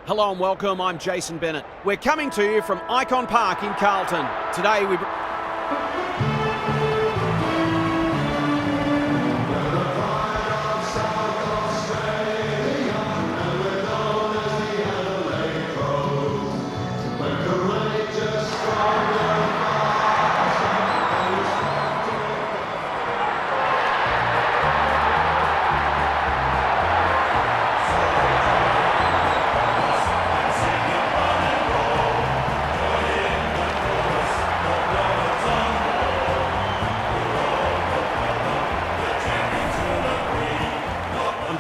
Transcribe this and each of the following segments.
Hello and welcome, I'm Jason Bennett. We're coming to you from Icon Park in Carlton. Today we...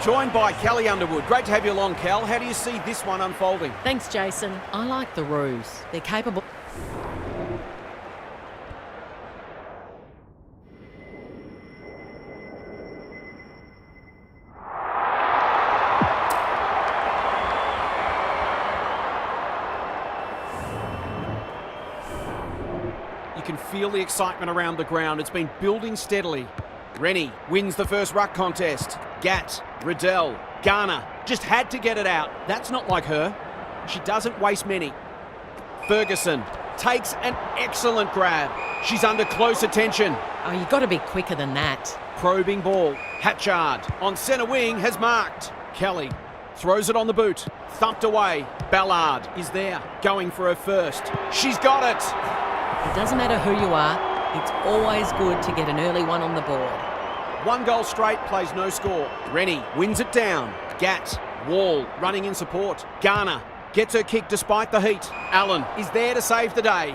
Joined by Kelly Underwood. Great to have you along, Kel. How do you see this one unfolding? Thanks, Jason. I like the Roos. They're capable. You can feel the excitement around the ground. It's been building steadily. Rennie wins the first ruck contest. Gatt, Riddell, Garner just had to get it out. That's not like her. She doesn't waste many. Ferguson takes an excellent grab. She's under close attention. Oh, you've got to be quicker than that. Probing ball. Hatchard on centre wing has marked. Kelly throws it on the boot. Thumped away. Ballard is there, going for her first. She's got it. It doesn't matter who you are. It's always good to get an early one on the board. 1 goal straight, plays no score. Rennie wins it down. Gatt, Wall running in support. Garner gets her kick despite the heat. Allen is there to save the day.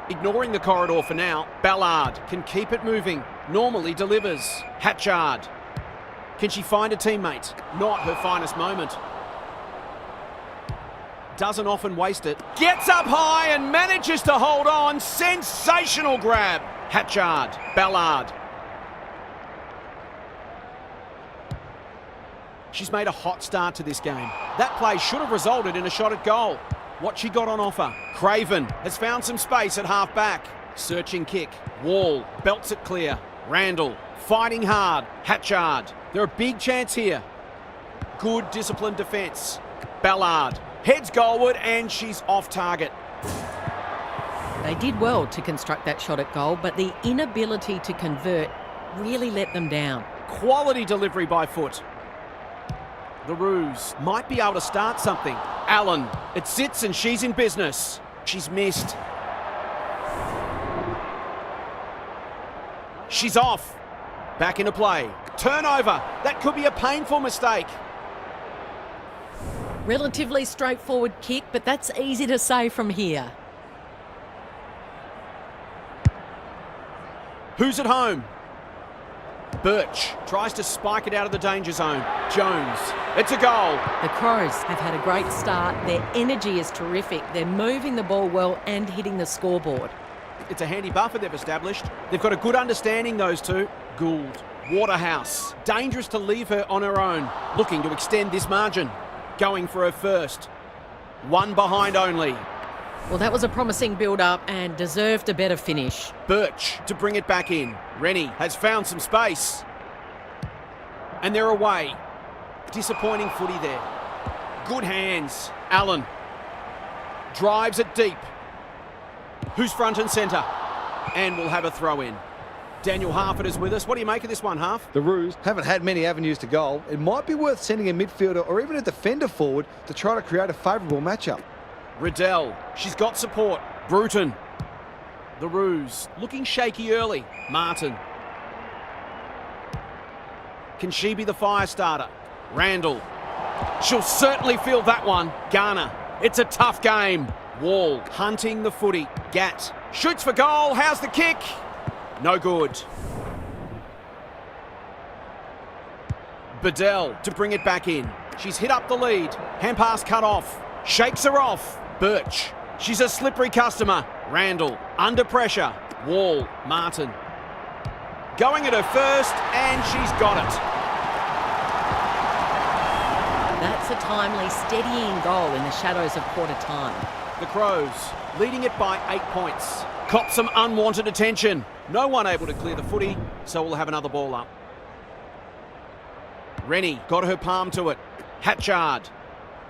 Ignoring the corridor for now, Ballard can keep it moving. Normally delivers. Hatchard. Can she find a teammate? Not her finest moment. Doesn't often waste it. Gets up high and manages to hold on. Sensational grab. Hatchard, Ballard. She's made a hot start to this game. That play should have resulted in a shot at goal. What she got on offer. Craven has found some space at half back. Searching kick. Wall belts it clear. Randall fighting hard. Hatchard. They're a big chance here. Good disciplined defence. Ballard heads goalward and she's off target. They did well to construct that shot at goal, but the inability to convert really let them down. Quality delivery by foot. The Roos might be able to start something. Allen, it sits and she's in business. She's missed. She's off. Back into play. Turnover. That could be a painful mistake. Relatively straightforward kick, but that's easy to say from here. Who's at home? Birch tries to spike it out of the danger zone. Jones, it's a goal. The Crows have had a great start. Their energy is terrific. They're moving the ball well and hitting the scoreboard. It's a handy buffer they've established. They've got a good understanding, those two. Gould, Waterhouse, dangerous to leave her on her own. Looking to extend this margin. Going for her first. 1 behind only. Well, that was a promising build-up and deserved a better finish. Birch to bring it back in. Rennie has found some space. And they're away. Disappointing footy there. Good hands. Allen drives it deep. Who's front and centre? And we'll have a throw in. Daniel Harford is with us. What do you make of this one, Harf? The Roos haven't had many avenues to goal. It might be worth sending a midfielder or even a defender forward to try to create a favourable matchup. Riddell, she's got support. Bruton. The Roos looking shaky early. Martin. Can she be the fire starter? Randall. She'll certainly feel that one. Garner. It's a tough game. Wall hunting the footy. Gatt shoots for goal. How's the kick? No good. Bedell to bring it back in. She's hit up the lead. Hand pass cut off. Shakes her off. Birch. She's a slippery customer. Randall under pressure. Wall. Martin. Going at her first and she's got it. That's a timely, steadying goal in the shadows of quarter time. The Crows leading it by 8 points. Cop some unwanted attention. No one able to clear the footy, so we'll have another ball up. Rennie got her palm to it. Hatchard.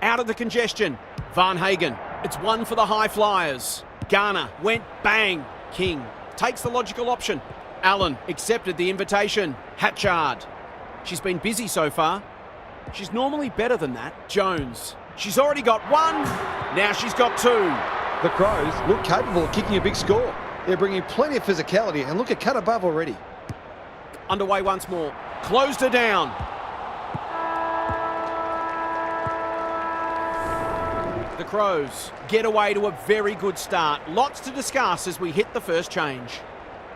Out of the congestion. Van Hagen. It's one for the high flyers. Garner went bang. King takes the logical option. Allen accepted the invitation. Hatchard. She's been busy so far. She's normally better than that. Jones. She's already got one. Now she's got two. The Crows look capable of kicking a big score. They're bringing plenty of physicality and look at cut above already. Underway once more. Closed her down. The Crows get away to a very good start. Lots to discuss as we hit the first change.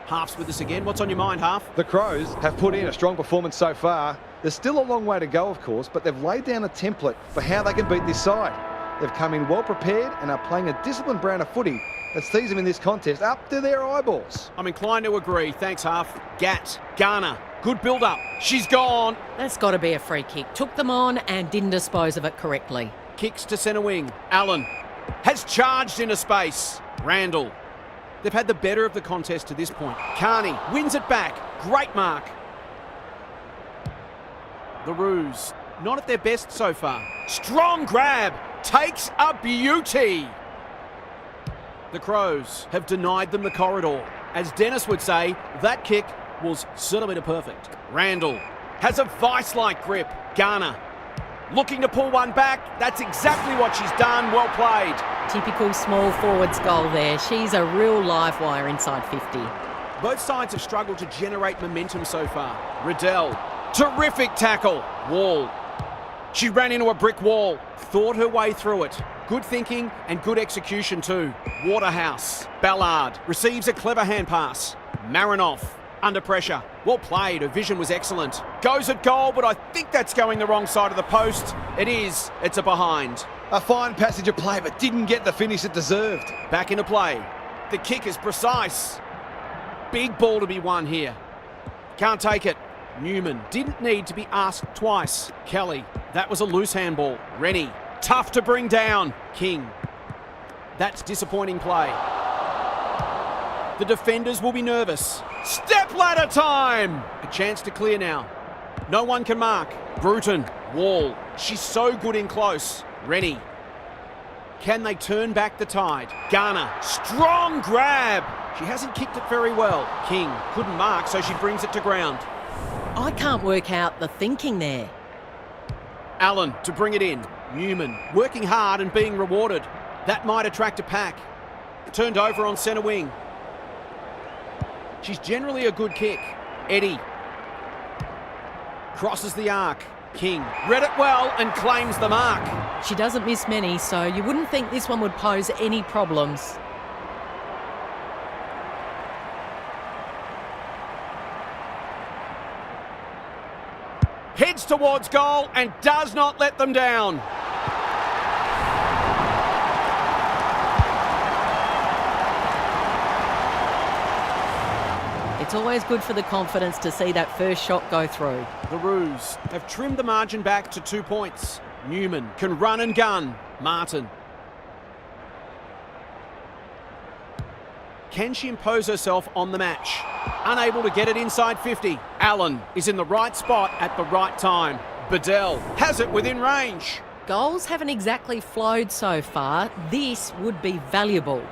Half's with us again. What's on your mind, Half? The Crows have put in a strong performance so far. There's still a long way to go, of course, but they've laid down a template for how they can beat this side. They've come in well prepared and are playing a disciplined brand of footy that sees them in this contest up to their eyeballs. I'm inclined to agree. Thanks, Half. Gat. Garner. Good build-up. She's gone. That's got to be a free kick. Took them on and didn't dispose of it correctly. Kicks to centre wing. Allen has charged into space. Randall. They've had the better of the contest to this point. Carney wins it back. Great mark. The Roos, not at their best so far. Strong grab. Takes a beauty. The Crows have denied them the corridor. As Dennis would say, that kick was centimetre perfect. Randall has a vice-like grip. Garner looking to pull one back. That's exactly what she's done. Well played. Typical small forwards goal there. She's a real live wire inside 50. Both sides have struggled to generate momentum so far. Riddell, terrific tackle. Wall. She ran into a brick wall, thought her way through it. Good thinking and good execution too. Waterhouse. Ballard receives a clever hand pass. Marinoff under pressure. Well played. Her vision was excellent. Goes at goal, but I think that's going the wrong side of the post. It is. It's a behind. A fine passage of play, but didn't get the finish it deserved. Back into play. The kick is precise. Big ball to be won here. Can't take it. Newman didn't need to be asked twice. Kelly, that was a loose handball. Rennie, tough to bring down. King, that's disappointing play. The defenders will be nervous. Step ladder time! A chance to clear now. No one can mark. Bruton, Wall, she's so good in close. Rennie, can they turn back the tide? Garner, strong grab. She hasn't kicked it very well. King couldn't mark, so she brings it to ground. I can't work out the thinking there. Allen to bring it in. Newman working hard and being rewarded. That might attract a pack. Turned over on centre wing. She's generally a good kick. Eddie crosses the arc. King read it well and claims the mark. She doesn't miss many, so you wouldn't think this one would pose any problems. Heads towards goal and does not let them down. It's always good for the confidence to see that first shot go through. The Roos have trimmed the margin back to 2 points. Newman can run and gun. Martin. Can she impose herself on the match? Unable to get it inside 50. Allen is in the right spot at the right time. Bedell has it within range. Goals haven't exactly flowed so far. This would be valuable.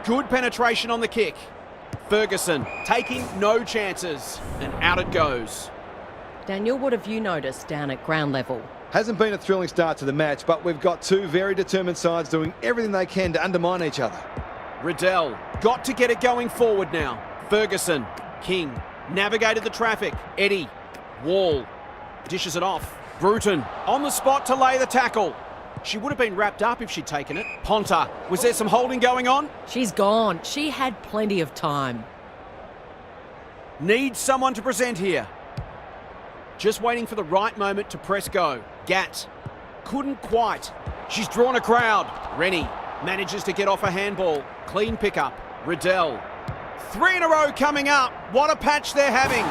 Good penetration on the kick. Ferguson taking no chances. And out it goes. Daniel, what have you noticed down at ground level? Hasn't been a thrilling start to the match, but we've got two very determined sides doing everything they can to undermine each other. Riddell got to get it going forward now. Ferguson, King, navigated the traffic. Eddie, Wall, dishes it off. Bruton on the spot to lay the tackle. She would have been wrapped up if she'd taken it. Ponta, was there some holding going on? She's gone. She had plenty of time. Needs someone to present here. Just waiting for the right moment to press go. Gat, couldn't quite. She's drawn a crowd. Rennie manages to get off a handball. Clean pickup. Riddell. 3 in a row coming up. What a patch they're having.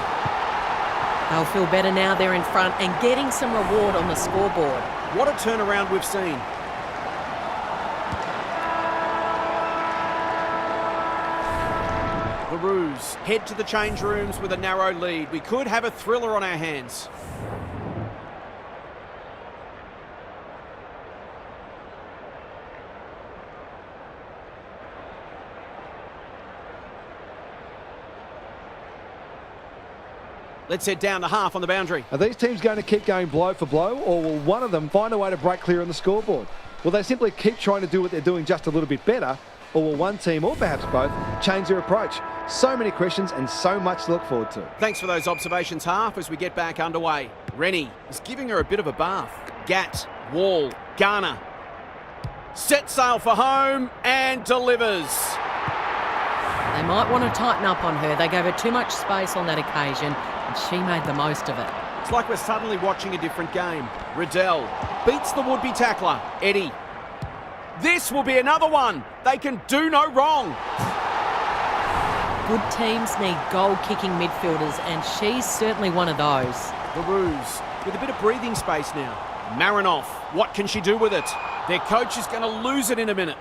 They'll feel better now they're in front and getting some reward on the scoreboard. What a turnaround we've seen. The Roos Crows head to the change rooms with a narrow lead. We could have a thriller on our hands. Let's head down to half on the boundary. Are these teams going to keep going blow for blow, or will one of them find a way to break clear on the scoreboard? Will they simply keep trying to do what they're doing just a little bit better, or will one team, or perhaps both, change their approach? So many questions and so much to look forward to. Thanks for those observations, Half, as we get back underway. Rennie is giving her a bit of a bath. Gatt, Wall, Garner. Set sail for home and delivers. They might want to tighten up on her. They gave her too much space on that occasion, and she made the most of it. It's like we're suddenly watching a different game. Riddell beats the would-be tackler, Eddie. This will be another one. They can do no wrong. Good teams need goal-kicking midfielders, and she's certainly one of those. The Roos with a bit of breathing space now. Marinoff, what can she do with it? Their coach is going to lose it in a minute.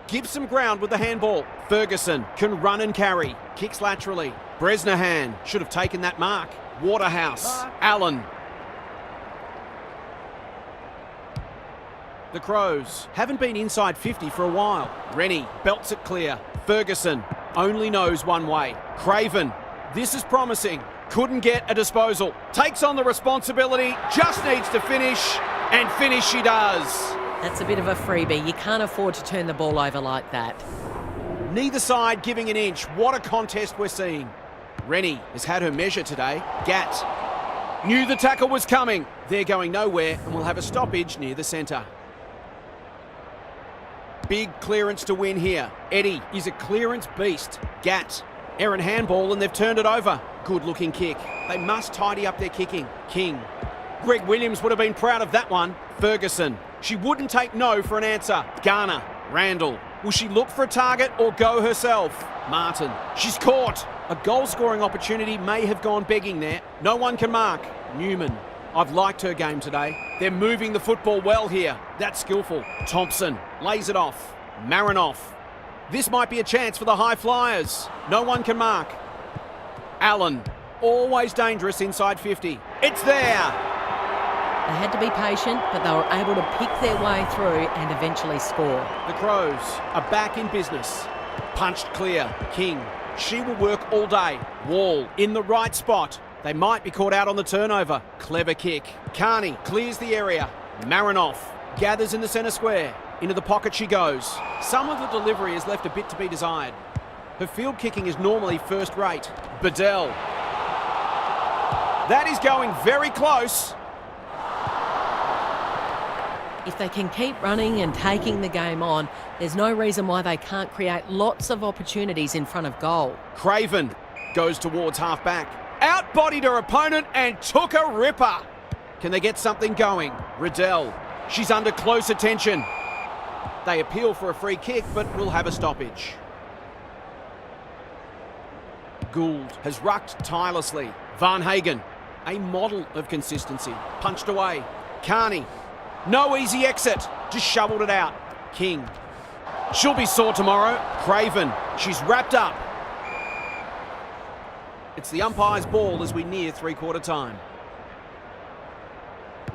Gives some ground with the handball. Ferguson can run and carry. Kicks laterally. Bresnahan should have taken that mark. Waterhouse. Allen. The Crows haven't been inside 50 for a while. Rennie belts it clear. Ferguson only knows one way. Craven, this is promising. Couldn't get a disposal. Takes on the responsibility. Just needs to finish. And finish she does. That's a bit of a freebie. You can't afford to turn the ball over like that. Neither side giving an inch. What a contest we're seeing. Rennie has had her measure today. Gatt knew the tackle was coming. They're going nowhere and will have a stoppage near the centre. Big clearance to win here. Eddie is a clearance beast. Gatt, errant handball, and they've turned it over. Good looking kick. They must tidy up their kicking. King. Greg Williams would have been proud of that one. Ferguson. She wouldn't take no for an answer. Garner. Randall. Will she look for a target or go herself? Martin. She's caught. A goal-scoring opportunity may have gone begging there. No one can mark. Newman. I've liked her game today. They're moving the football well here. That's skillful. Thompson lays it off. Marinoff. This might be a chance for the high flyers. No one can mark. Allen. Always dangerous inside 50. It's there. They had to be patient, but they were able to pick their way through and eventually score. The Crows are back in business. Punched clear. King. She will work all day. Wall in the right spot. They might be caught out on the turnover. Clever kick. Carney clears the area. Marinoff gathers in the centre square. Into the pocket she goes. Some of the delivery has left a bit to be desired. Her field kicking is normally first rate. Bedell. That is going very close. If they can keep running and taking the game on, there's no reason why they can't create lots of opportunities in front of goal. Craven goes towards half-back. Outbodied her opponent and took a ripper. Can they get something going? Riddell. She's under close attention. They appeal for a free kick, but will have a stoppage. Gould has rucked tirelessly. Van Hagen, a model of consistency. Punched away. Carney. No easy exit. Just shoveled it out. King. She'll be sore tomorrow. Craven. She's wrapped up. It's the umpire's ball as we near three-quarter time.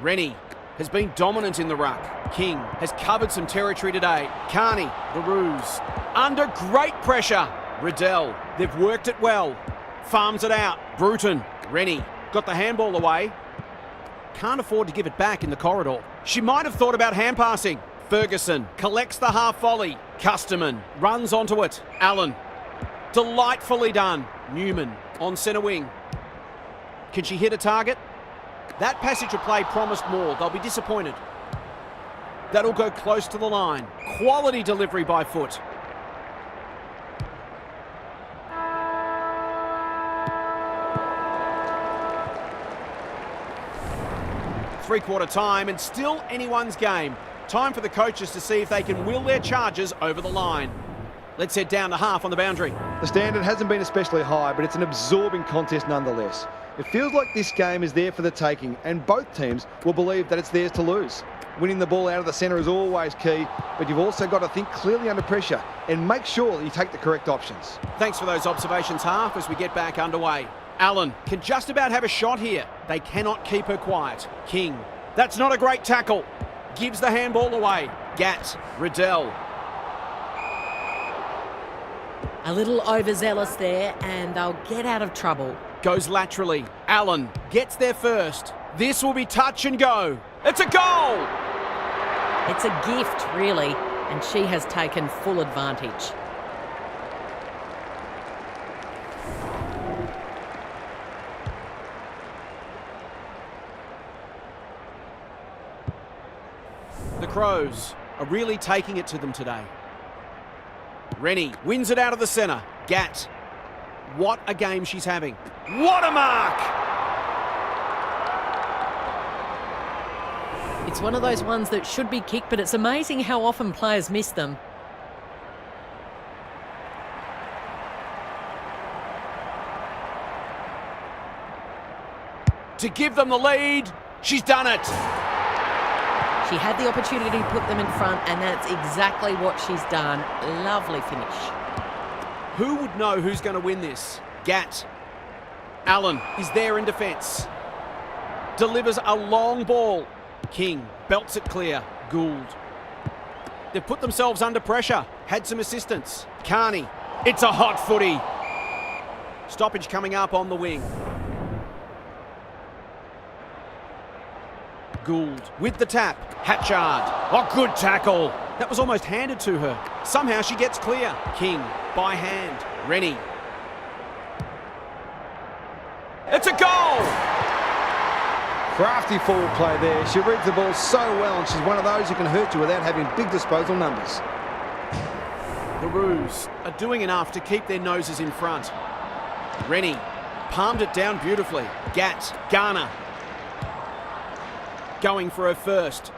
Rennie has been dominant in the ruck. King has covered some territory today. Carney, the Roos, under great pressure. Riddell, they've worked it well. Farms it out. Bruton, Rennie, got the handball away. Can't afford to give it back in the corridor. She might have thought about hand passing. Ferguson collects the half volley. Custerman runs onto it. Allen, delightfully done. Newman on centre wing. Can she hit a target? That passage of play promised more. They'll be disappointed. That'll go close to the line. Quality delivery by foot. Three-quarter time and still anyone's game. Time for the coaches to see if they can will their charges over the line. Let's head down to half on the boundary. The standard hasn't been especially high, but it's an absorbing contest nonetheless. It feels like this game is there for the taking, and both teams will believe that it's theirs to lose. Winning the ball out of the centre is always key, but you've also got to think clearly under pressure and make sure that you take the correct options. Thanks for those observations, Half, as we get back underway. Allen can just about have a shot here. They cannot keep her quiet. King, that's not a great tackle. Gives the handball away. Gatt, Riddell. A little overzealous there, and they'll get out of trouble. Goes laterally. Allen gets there first. This will be touch and go. It's a goal! It's a gift, really, and she has taken full advantage. The Crows are really taking it to them today. Rennie wins it out of the centre. Gatt. What a game she's having. What a mark! It's one of those ones that should be kicked, but it's amazing how often players miss them. To give them the lead. She's done it. She had the opportunity to put them in front, and that's exactly what she's done. Lovely finish. Who would know who's going to win this? Gatt. Allen is there in defence. Delivers a long ball. King belts it clear. Gould. They've put themselves under pressure. Had some assistance. Carney. It's a hot footy. Stoppage coming up on the wing. Gould with the tap. Hatchard. Oh, good tackle. That was almost handed to her. Somehow she gets clear. King by hand. Rennie. It's a goal! Crafty forward play there. She reads the ball so well, and she's one of those who can hurt you without having big disposal numbers. The Roos are doing enough to keep their noses in front. Rennie palmed it down beautifully. Gatt. Garner. Going for her first.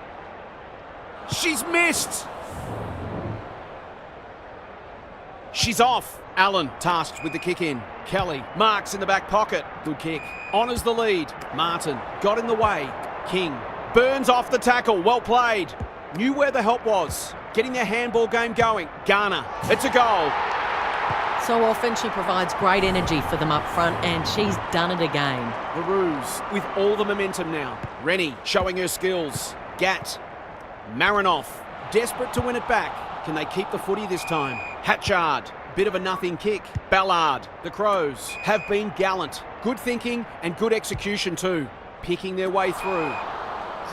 She's missed! She's off. Allen tasked with the kick in. Kelly marks in the back pocket. Good kick. Honours the lead. Martin got in the way. King burns off the tackle. Well played. Knew where the help was. Getting their handball game going. Garner. It's a goal. So often she provides great energy for them up front, and she's done it again. The Roos with all the momentum now. Rennie showing her skills. Gatt. Marinoff desperate to win it back. Can they keep the footy this time? Hatchard. Bit of a nothing kick. Ballard. The Crows have been gallant. Good thinking and good execution too. Picking their way through.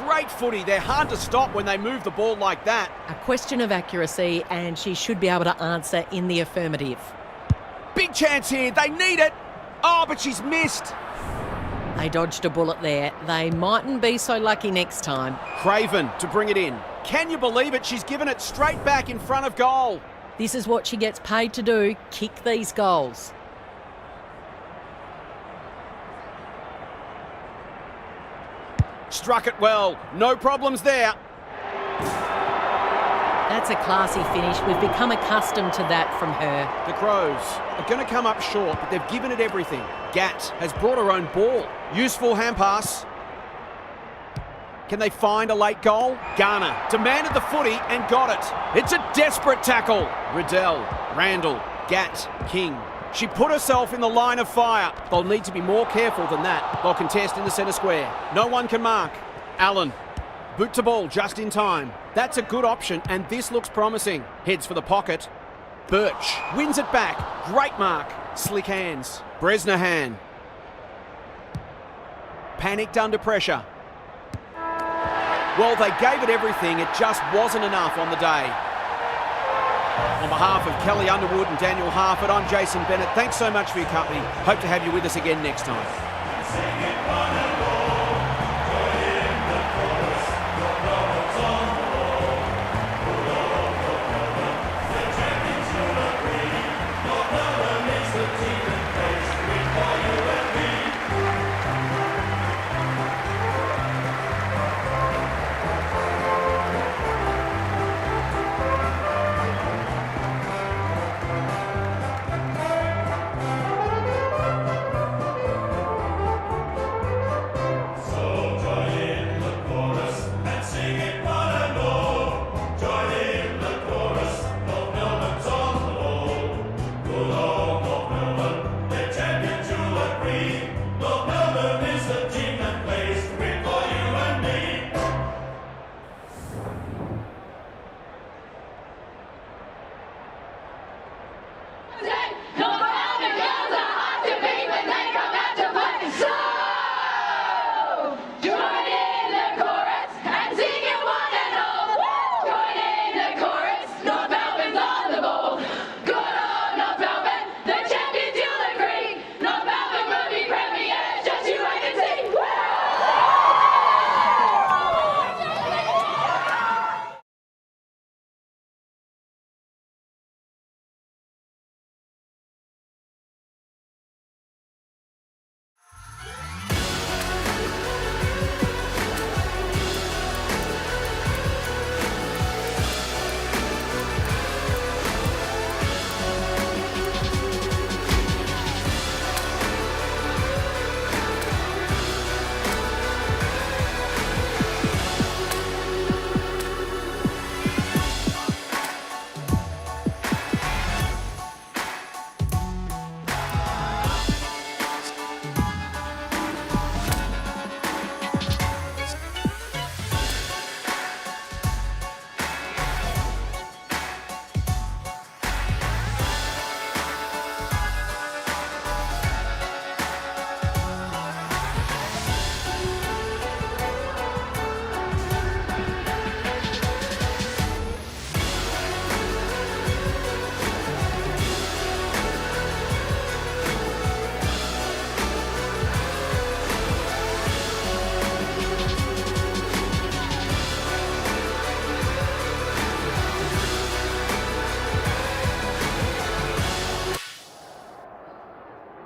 Great footy. They're hard to stop when they move the ball like that. A question of accuracy, and she should be able to answer in the affirmative. Big chance here. They need it. Oh, but she's missed. They dodged a bullet there. They mightn't be so lucky next time. Craven to bring it in. Can you believe it? She's given it straight back in front of goal. This is what she gets paid to do, kick these goals. Struck it well. No problems there. That's a classy finish. We've become accustomed to that from her. The Crows are going to come up short, but they've given it everything. Gatt has brought her own ball. Useful hand pass. Can they find a late goal? Garner demanded the footy and got it. It's a desperate tackle. Riddell, Randall, Gatt, King. She put herself in the line of fire. They'll need to be more careful than that. They'll contest in the centre square. No one can mark. Allen, boot to ball just in time. That's a good option, and this looks promising. Heads for the pocket. Birch wins it back. Great mark. Slick hands. Bresnahan. Panicked under pressure. Well, they gave it everything. It just wasn't enough on the day. On behalf of Kelly Underwood and Daniel Harford, I'm Jason Bennett. Thanks so much for your company. Hope to have you with us again next time.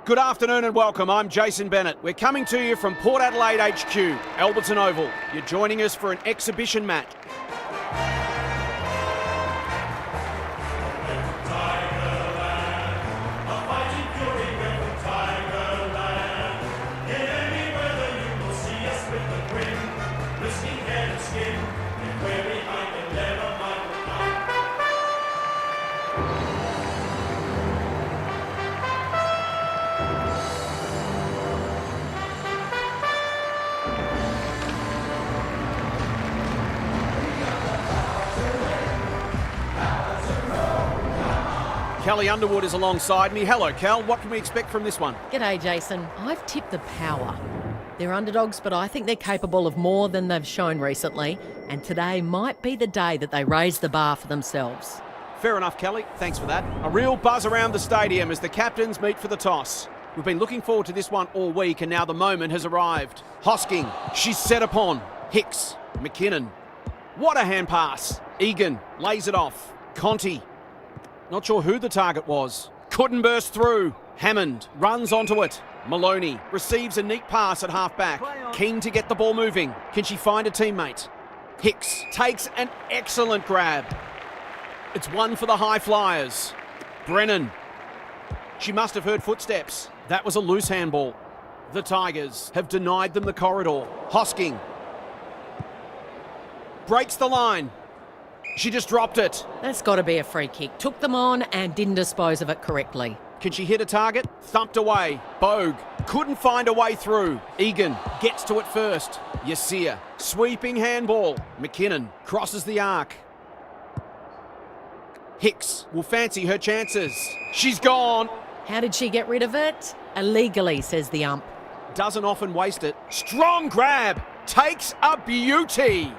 Good afternoon and welcome. I'm Jason Bennett. We're coming to you from Port Adelaide HQ, Alberton Oval. You're joining us for an exhibition match. Kelly Underwood is alongside me. Hello, Kel. What can we expect from this one? G'day, Jason. I've tipped the Power. They're underdogs, but I think they're capable of more than they've shown recently, and today might be the day that they raise the bar for themselves. Fair enough, Kelly. Thanks for that. A real buzz around the stadium as the captains meet for the toss. We've been looking forward to this one all week, and now the moment has arrived. Hosking, she's set upon. Hicks, McKinnon. What a hand pass. Egan lays it off. Conti. Not sure who the target was. Couldn't burst through. Hammond runs onto it. Maloney receives a neat pass at half-back. Keen to get the ball moving. Can she find a teammate? Hicks takes an excellent grab. It's one for the high flyers. Brennan. She must have heard footsteps. That was a loose handball. The Tigers have denied them the corridor. Hosking. Breaks the line. She just dropped it. That's got to be a free kick. Took them on and didn't dispose of it correctly. Can she hit a target? Thumped away. Bogue couldn't find a way through. Egan gets to it first. Yasir, sweeping handball. McKinnon crosses the arc. Hicks will fancy her chances. She's gone. How did she get rid of it? Illegally, says the ump. Doesn't often waste it. Strong grab. Takes a beauty.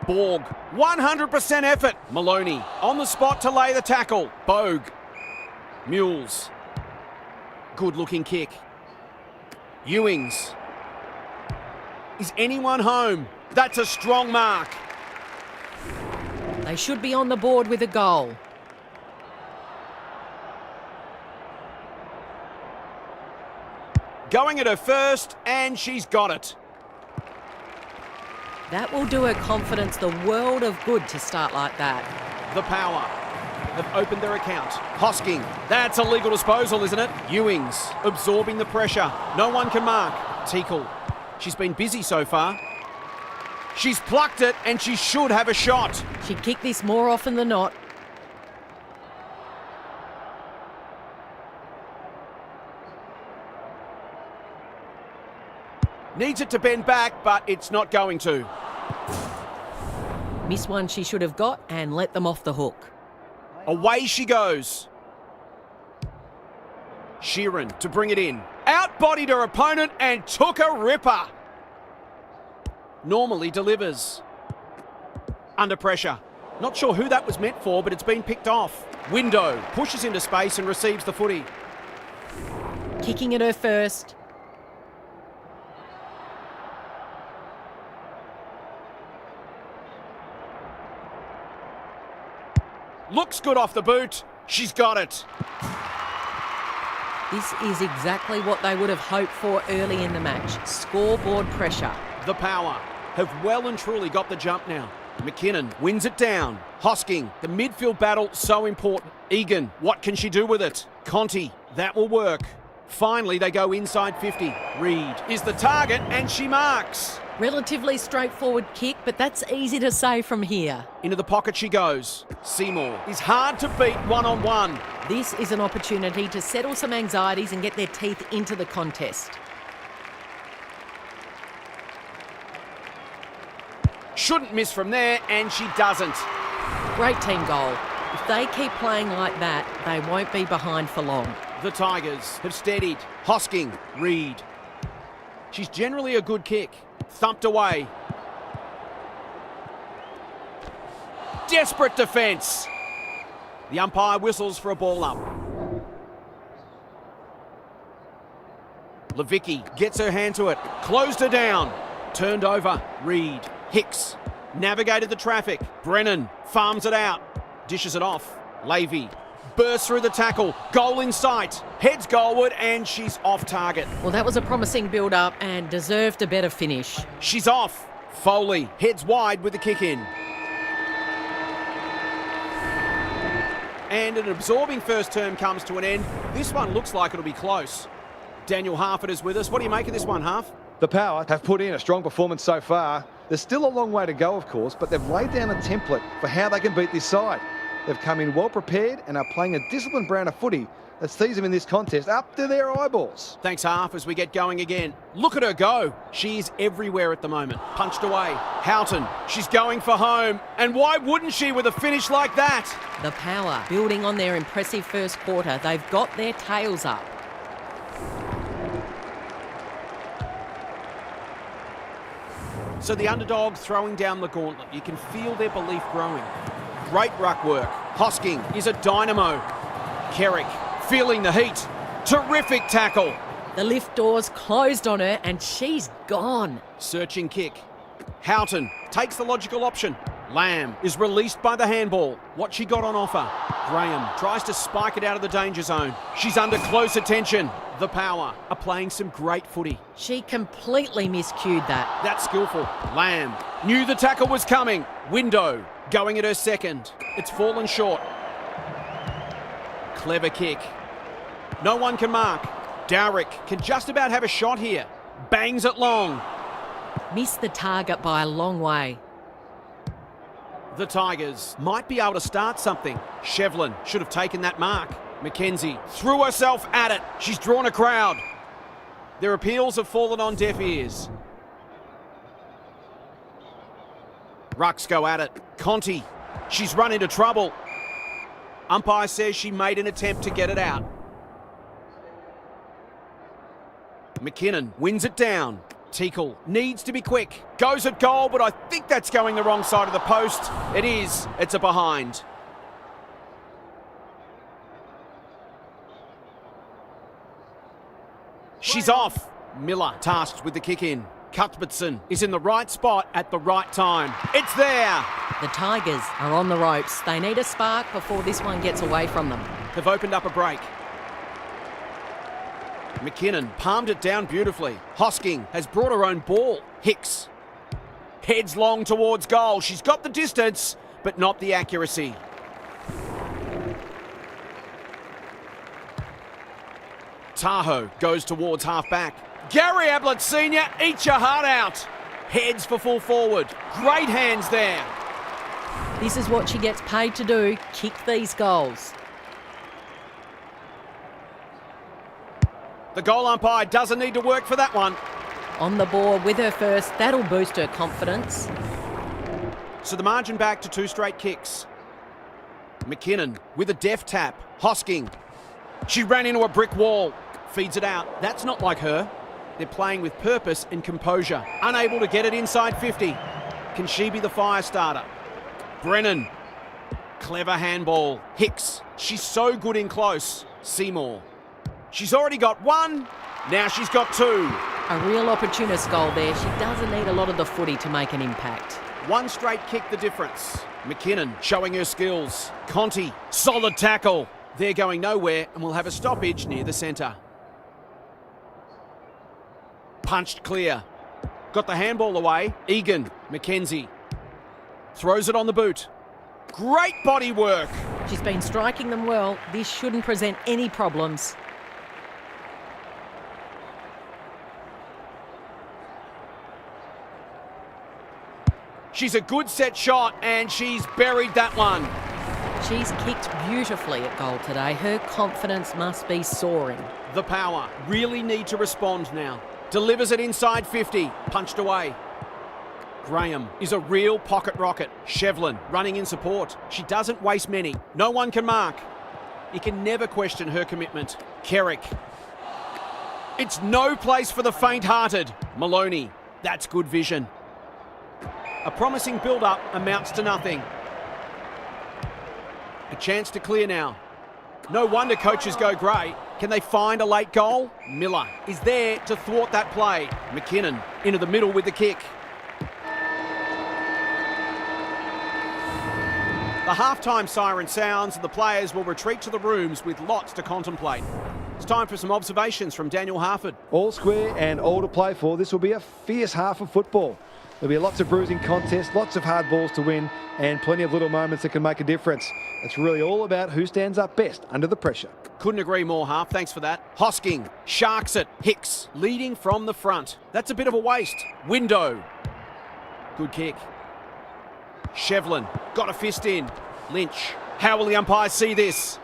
Borg, 100% effort. Maloney on the spot to lay the tackle. Bogue. Mules. Good looking kick. Ewings. Is anyone home? That's a strong mark. They should be on the board with a goal. Going at her first, and she's got it. That will do her confidence the world of good to start like that. The Power have opened their account. Hosking. That's a legal disposal, isn't it? Ewings absorbing the pressure. No one can mark. Teakle. She's been busy so far. She's plucked it, and she should have a shot. She'd kick this more often than not. Needs it to bend back, but it's not going to. Miss one she should have got and let them off the hook. Away she goes. Sheeran to bring it in. Outbodied her opponent and took a ripper. Normally delivers. Under pressure. Not sure who that was meant for, but it's been picked off. Window pushes into space and receives the footy. Kicking at her first. Looks good off the boot. She's got it. This is exactly what they would have hoped for early in the match. Scoreboard pressure. The Power have well and truly got the jump now. McKinnon wins it down. Hosking, the midfield battle so important. Egan, what can she do with it? Conti, that will work. Finally, they go inside 50. Reed is the target and she marks. Relatively straightforward kick, but that's easy to say from here. Into the pocket she goes. Seymour is hard to beat one-on-one. This is an opportunity to settle some anxieties and get their teeth into the contest. Shouldn't miss from there, and she doesn't. Great team goal. If they keep playing like that, they won't be behind for long. The Tigers have steadied. Hosking, Reed. She's generally a good kick. Thumped away. Desperate defence. The umpire whistles for a ball up. Levicki gets her hand to it. Closed her down. Turned over. Reed. Hicks navigated the traffic. Brennan farms it out. Dishes it off. Levy Bursts through the tackle. Goal in sight. Heads goalward and she's off target. Well, that was a promising build-up and deserved a better finish. She's off. Foley heads wide with the kick in. And an absorbing first term comes to an end. This one looks like it'll be close. Daniel Harford is with us. What do you make of this one, Harf? The Power have put in a strong performance so far. There's still a long way to go, of course, but they've laid down a template for how they can beat this side. They've come in well prepared and are playing a disciplined brand of footy that sees them in this contest up to their eyeballs. Thanks, Harf, as we get going again. Look at her go. She is everywhere at the moment. Punched away. Houghton, she's going for home. And why wouldn't she with a finish like that? The Power, building on their impressive first quarter, they've got their tails up. So the underdog throwing down the gauntlet. You can feel their belief growing. Great ruck work. Hosking is a dynamo. Kerrick feeling the heat. Terrific tackle. The lift doors closed on her and she's gone. Searching kick. Houghton takes the logical option. Lamb is released by the handball. What she got on offer. Graham tries to spike it out of the danger zone. She's under close attention. The Power are playing some great footy. She completely miscued that. That's skillful. Lamb knew the tackle was coming. Window going at her second. It's fallen short. Clever kick. No one can mark. Dowrick can just about have a shot here. Bangs it long. Missed the target by a long way. The Tigers might be able to start something. Shevlin should have taken that mark. Mackenzie threw herself at it. She's drawn a crowd. Their appeals have fallen on deaf ears. Rucks go at it. Conti, she's run into trouble. Umpire says she made an attempt to get it out. McKinnon wins it down. Teakle needs to be quick. Goes at goal, but I think that's going the wrong side of the post. It is. It's a behind. She's off. Miller tasked with the kick in. Cuthbertson is in the right spot at the right time. It's there. The Tigers are on the ropes. They need a spark before this one gets away from them. They've opened up a break. McKinnon palmed it down beautifully. Hosking has brought her own ball. Hicks heads long towards goal. She's got the distance, but not the accuracy. Tahoe goes towards half-back. Gary Ablett Sr. eats your heart out. Heads for full forward. Great hands there. This is what she gets paid to do, kick these goals. The goal umpire doesn't need to work for that one. On the ball with her first, that'll boost her confidence. So the margin back to 2 straight kicks. McKinnon with a deft tap. Hosking. She ran into a brick wall. Feeds it out. That's not like her. They're playing with purpose and composure. Unable to get it inside 50. Can she be the fire starter? Brennan. Clever handball. Hicks. She's so good in close. Seymour. She's already got 1. Now she's got 2. A real opportunist goal there. She doesn't need a lot of the footy to make an impact. 1 straight kick the difference. McKinnon showing her skills. Conti. Solid tackle. They're going nowhere and we'll have a stoppage near the centre. Punched clear. Got the handball away. Egan. Mackenzie. Throws it on the boot. Great body work. She's been striking them well. This shouldn't present any problems. She's a good set shot and she's buried that one. She's kicked beautifully at goal today. Her confidence must be soaring. The Power really need to respond now. Delivers it inside 50. Punched away. Graham is a real pocket rocket. Shevlin running in support. She doesn't waste many. No one can mark. You can never question her commitment. Kerrick. It's no place for the faint-hearted. Maloney. That's good vision. A promising build-up amounts to nothing. A chance to clear now. No wonder coaches go grey. Can they find a late goal? Miller is there to thwart that play. McKinnon into the middle with the kick. The halftime siren sounds and the players will retreat to the rooms with lots to contemplate. It's time for some observations from Daniel Harford. All square and all to play for. This will be a fierce half of football. There'll be lots of bruising contests, lots of hard balls to win, and plenty of little moments that can make a difference. It's really all about who stands up best under the pressure. Couldn't agree more, Harf. Thanks for that. Hosking sharks it. Hicks leading from the front. That's a bit of a waste. Window. Good kick. Shevlin got a fist in. Lynch. How will the umpires see this?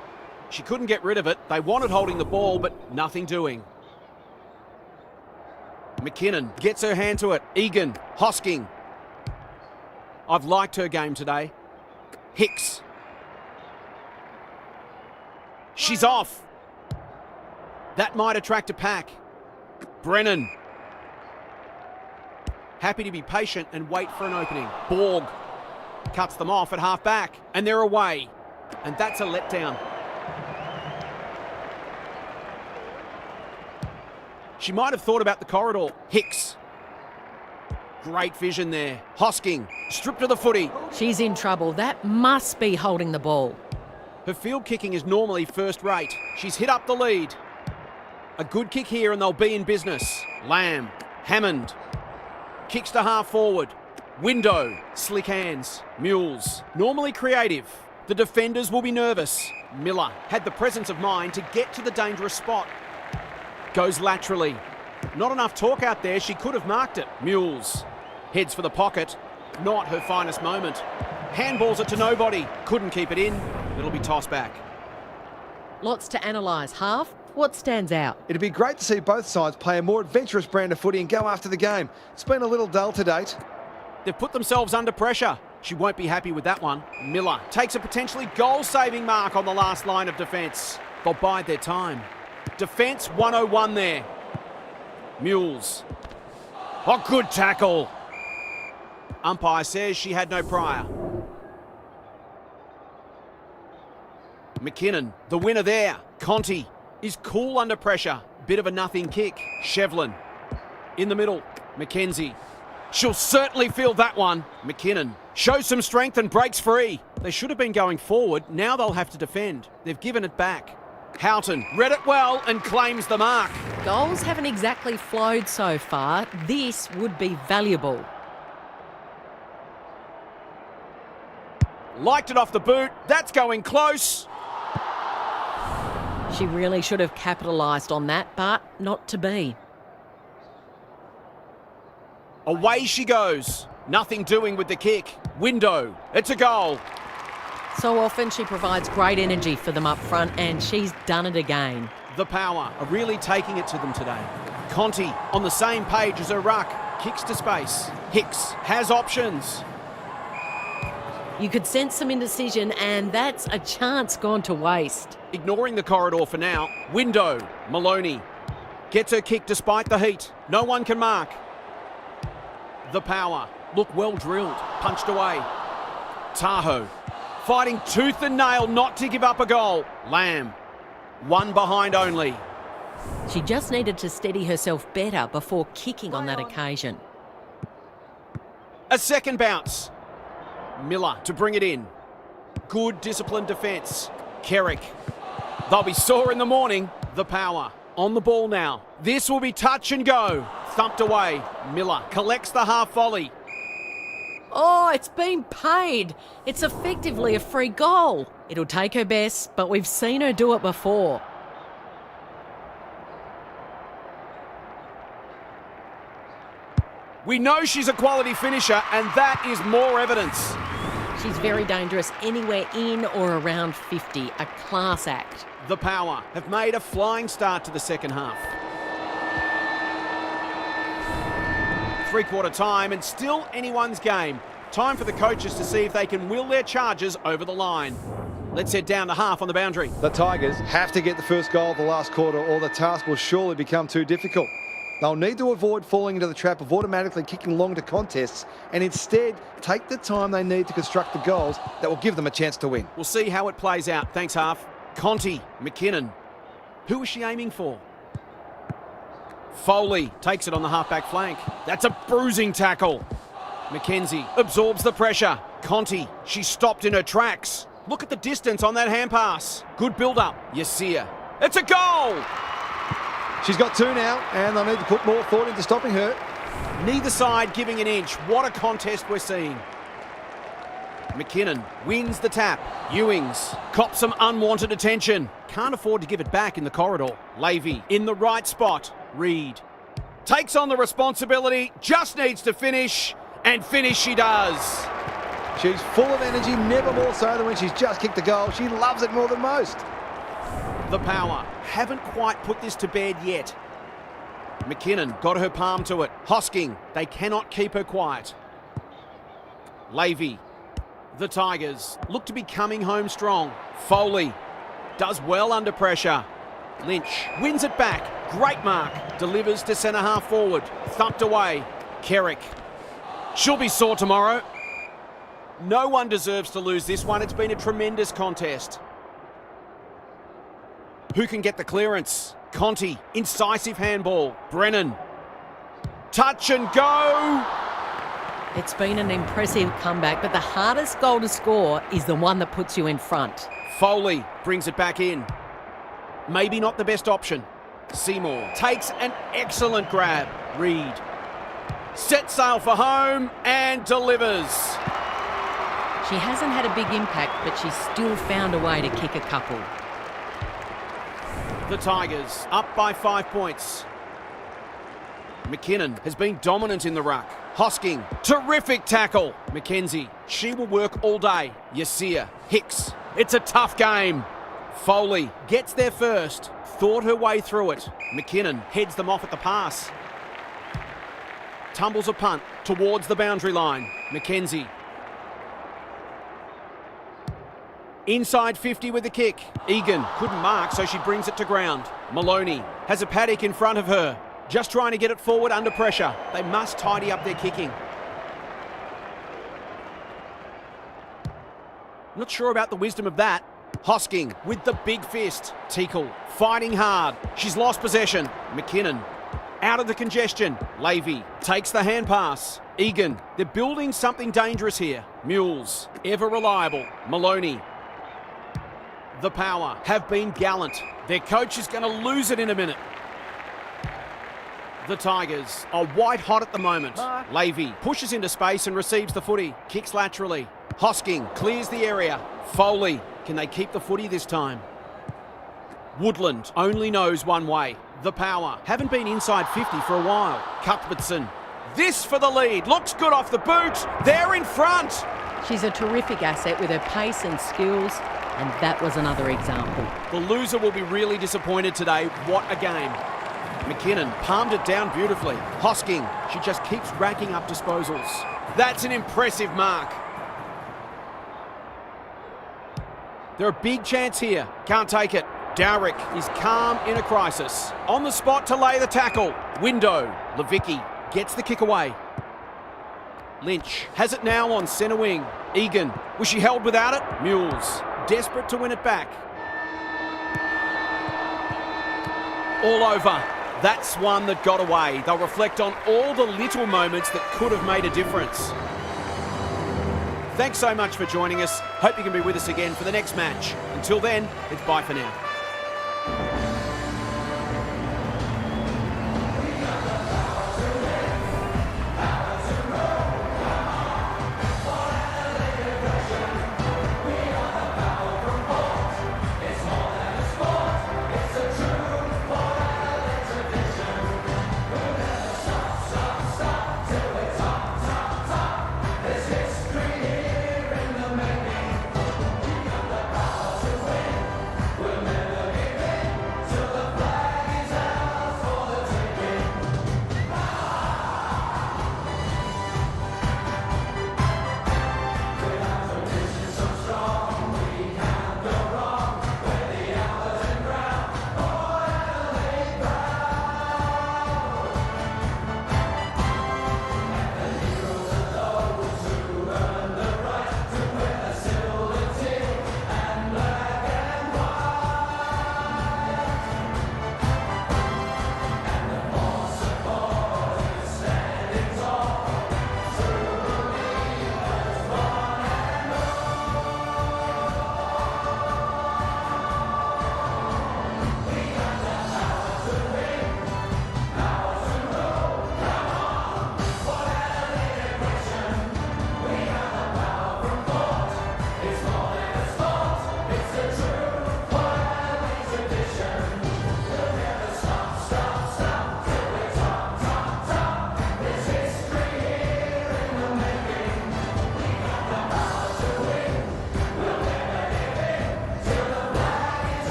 She couldn't get rid of it. They wanted holding the ball, but nothing doing. McKinnon gets her hand to it. Egan. Hosking. I've liked her game today. Hicks. She's off. That might attract a pack. Brennan. Happy to be patient and wait for an opening. Borg cuts them off at half back and they're away. And that's a letdown. She might have thought about the corridor. Hicks. Great vision there. Hosking. Stripped to the footy. She's in trouble. That must be holding the ball. Her field kicking is normally first rate. She's hit up the lead. A good kick here and they'll be in business. Lamb. Hammond. Kicks to half forward. Window. Slick hands. Mules. Normally creative. The defenders will be nervous. Miller had the presence of mind to get to the dangerous spot. Goes laterally. Not enough talk out there. She could have marked it. Mules. Heads for the pocket. Not her finest moment. Handballs it to nobody. Couldn't keep it in. It'll be tossed back. Lots to analyse. Half. What stands out? It'd be great to see both sides play a more adventurous brand of footy and go after the game. It's been a little dull to date. They've put themselves under pressure. She won't be happy with that one. Miller takes a potentially goal-saving mark on the last line of defence. They'll bide their time. Defence 101 there. Mules. Oh, good tackle. Umpire says she had no prior. McKinnon, the winner there. Conti is cool under pressure. Bit of a nothing kick. Shevlin in the middle. Mackenzie. She'll certainly feel that one. McKinnon shows some strength and breaks free. They should have been going forward. Now they'll have to defend. They've given it back. Houghton read it well and claims the mark. Goals haven't exactly flowed so far. This would be valuable. Liked it off the boot. That's going close. She really should have capitalised on that, but not to be. Away she goes. Nothing doing with the kick. Window. It's a goal. So often she provides great energy for them up front, and she's done it again. The Power are really taking it to them today. Conti on the same page as her ruck. Kicks to space. Hicks has options. You could sense some indecision, and that's a chance gone to waste. Ignoring the corridor for now. Window. Maloney gets her kick despite the heat. No one can mark. The Power look well drilled. Punched away. Tahoe fighting tooth and nail not to give up a goal. Lamb. One behind only. She just needed to steady herself better before kicking on that occasion. A second bounce. Miller to bring it in. Good disciplined defence. Kerrick. They'll be sore in the morning. The Power on the ball now. This will be touch and go. Thumped away. Miller collects the half volley. Oh, it's been paid. It's effectively a free goal. It'll take her best, but we've seen her do it before. We know she's a quality finisher, and that is more evidence. She's very dangerous anywhere in or around 50. A class act. The Power have made a flying start to the second half. Three-quarter time and still anyone's game. Time for the coaches to see if they can will their charges over the line. Let's head down to half on the boundary. The Tigers have to get the first goal of the last quarter or the task will surely become too difficult. They'll need to avoid falling into the trap of automatically kicking long to contests and instead take the time they need to construct the goals that will give them a chance to win. We'll see how it plays out. Thanks, Half. Conti, McKinnon. Who was she aiming for? Foley takes it on the halfback flank. That's a bruising tackle. Mackenzie absorbs the pressure. Conti, she stopped in her tracks. Look at the distance on that hand pass. Good build-up. Yasia. It's a goal! She's got 2 now, and they'll need to put more thought into stopping her. Neither side giving an inch. What a contest we're seeing. McKinnon wins the tap. Ewings cops some unwanted attention. Can't afford to give it back in the corridor. Levy in the right spot. Reed takes on the responsibility, just needs to finish, and finish she does. She's full of energy, never more so than when she's just kicked a goal. She loves it more than most. The Power haven't quite put this to bed yet. McKinnon got her palm to it. Hosking, they cannot keep her quiet. Levy, the Tigers look to be coming home strong. Foley does well under pressure. Lynch wins it back. Great mark. Delivers to centre half forward. Thumped away. Kerrick. She'll be sore tomorrow. No one deserves to lose this one. It's been a tremendous contest. Who can get the clearance? Conti, incisive handball. Brennan, touch and go. It's been an impressive comeback, but the hardest goal to score is the one that puts you in front. Foley brings it back in. Maybe not the best option. Seymour takes an excellent grab. Reed sets sail for home and delivers. She hasn't had a big impact, but she's still found a way to kick a couple. The Tigers up by 5 points. McKinnon has been dominant in the ruck. Hosking, terrific tackle. Mackenzie, she will work all day. Yasia, Hicks, it's a tough game. Foley gets there first, thought her way through it. McKinnon heads them off at the pass. Tumbles a punt towards the boundary line. Mackenzie. Inside 50 with the kick. Egan couldn't mark, so she brings it to ground. Maloney has a paddock in front of her. Just trying to get it forward under pressure. They must tidy up their kicking. Not sure about the wisdom of that. Hosking with the big fist. Teakle fighting hard. She's lost possession. McKinnon out of the congestion. Levy takes the hand pass. Egan, they're building something dangerous here. Mules, ever reliable. Maloney. The Power have been gallant. Their coach is going to lose it in a minute. The Tigers are white hot at the moment. Levy pushes into space and receives the footy. Kicks laterally. Hosking clears the area. Foley, can they keep the footy this time? Woodland only knows one way. The Power haven't been inside 50 for a while. Cuthbertson, this for the lead. Looks good off the boot. They're in front. She's a terrific asset with her pace and skills, and that was another example. The loser will be really disappointed today. What a game. McKinnon palmed it down beautifully. Hosking, she just keeps racking up disposals. That's an impressive mark. They're a big chance here. Can't take it. Dowrick is calm in a crisis. On the spot to lay the tackle. Window. Levicki gets the kick away. Lynch has it now on centre wing. Egan, was she held without it? Mules, desperate to win it back. All over. That's one that got away. They'll reflect on all the little moments that could have made a difference. Thanks so much for joining us. Hope you can be with us again for the next match. Until then, it's bye for now. We'll never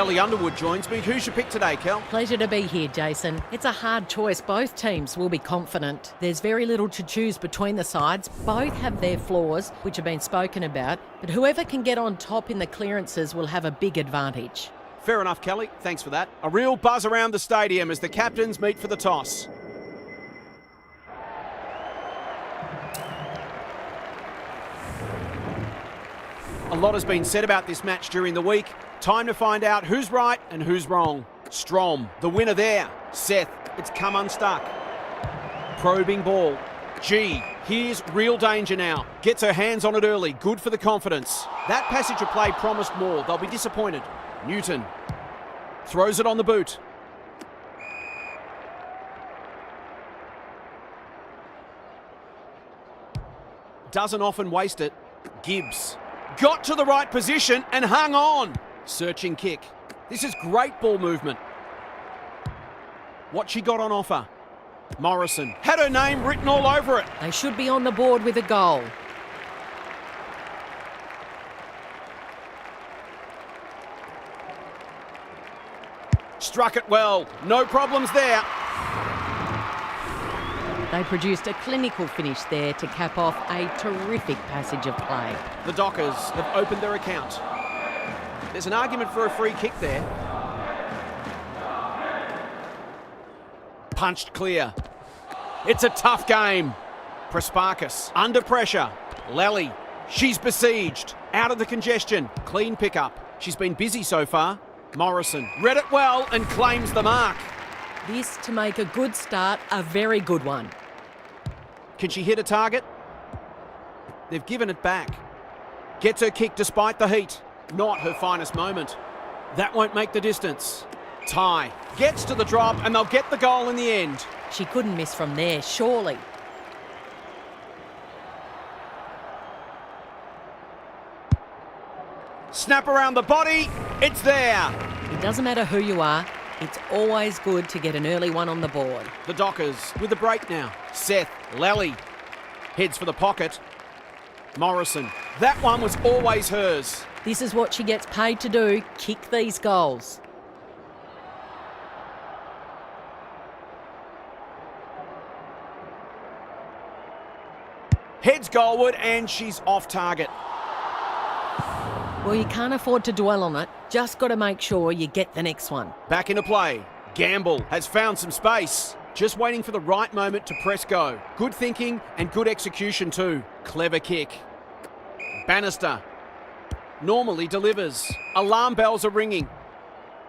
Kelly Underwood joins me. Who's your pick today, Kel? Pleasure to be here, Jason. It's a hard choice. Both teams will be confident. There's very little to choose between the sides. Both have their flaws, which have been spoken about, but whoever can get on top in the clearances will have a big advantage. Fair enough, Kelly. Thanks for that. A real buzz around the stadium as the captains meet for the toss. A lot has been said about this match during the week. Time to find out who's right and who's wrong. Strom, the winner there. Seth, it's come unstuck. Probing ball. G, here's real danger now. Gets her hands on it early. Good for the confidence. That passage of play promised more. They'll be disappointed. Newton throws it on the boot. Doesn't often waste it. Gibbs got to the right position and hung on. Searching kick. This is great ball movement. What she got on offer? Morrison had her name written all over it. They should be on the board with a goal. Struck it well. No problems there. They produced a clinical finish there to cap off a terrific passage of play. The Dockers have opened their account. There's an argument for a free kick there. Punched clear. It's a tough game. Prasparkas under pressure. Lally, she's besieged. Out of the congestion. Clean pickup. She's been busy so far. Morrison read it well and claims the mark. This to make a good start, a very good one. Can she hit a target? They've given it back. Gets her kick despite the heat. Not her finest moment. That won't make the distance. Ty gets to the drop and they'll get the goal in the end. She couldn't miss from there, surely. Snap around the body. It's there. It doesn't matter who you are. It's always good to get an early one on the board. The Dockers with the break now. Seth, Lally, heads for the pocket. Morrison, that one was always hers. This is what she gets paid to do, kick these goals. Heads goalward and she's off target. Well, you can't afford to dwell on it. Just got to make sure you get the next one. Back into play. Gamble has found some space. Just waiting for the right moment to press go. Good thinking and good execution too. Clever kick. Bannister normally delivers. Alarm bells are ringing.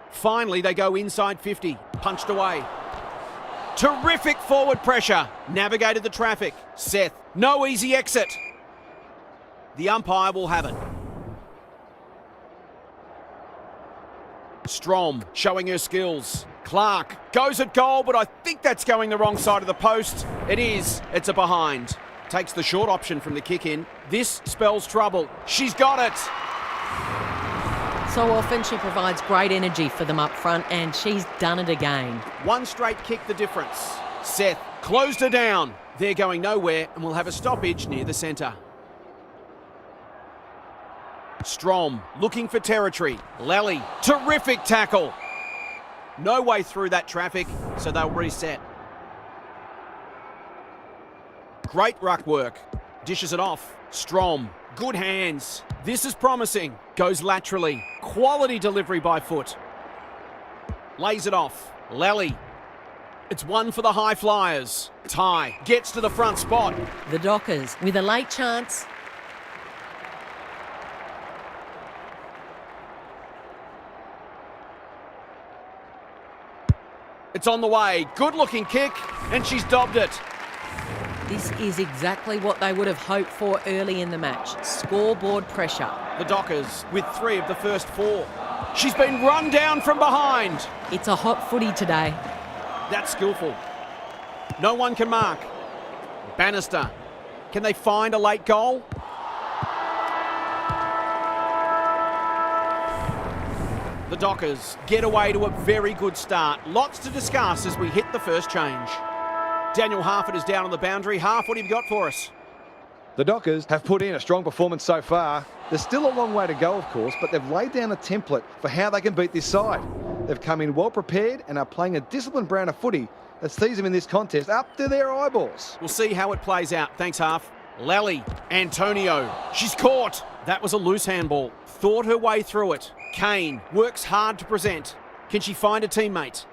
Finally, they go inside 50. Punched away. Terrific forward pressure. Navigated the traffic. Seth, no easy exit. The umpire will have it. Strom showing her skills. Clark goes at goal, but I think that's going the wrong side of the post. It is. It's a behind. Takes the short option from the kick in. This spells trouble. She's got it. So often she provides great energy for them up front, and she's done it again. One straight kick the difference. Seth closed her down. They're going nowhere and will have a stoppage near the centre. Strom looking for territory. Lally, terrific tackle. No way through that traffic, so they'll reset. Great ruck work. Dishes it off. Strom, good hands. This is promising. Goes laterally. Quality delivery by foot. Lays it off. Lally. It's one for the high flyers. Ty gets to the front spot. The Dockers with a late chance. It's on the way. Good looking kick, and she's dobbed it. This is exactly what they would have hoped for early in the match. Scoreboard pressure. The Dockers with 3 of the first 4. She's been run down from behind. It's a hot footy today. That's skillful. No one can mark. Bannister. Can they find a late goal? The Dockers get away to a very good start. Lots to discuss as we hit the first change. Daniel Harford is down on the boundary. Harf, what have you got for us? The Dockers have put in a strong performance so far. There's still a long way to go, of course, but they've laid down a template for how they can beat this side. They've come in well prepared and are playing a disciplined brand of footy that sees them in this contest up to their eyeballs. We'll see how it plays out. Thanks, half. Lally, Antonio. She's caught. That was a loose handball. Thought her way through it. Kane works hard to present. Can she find a teammate?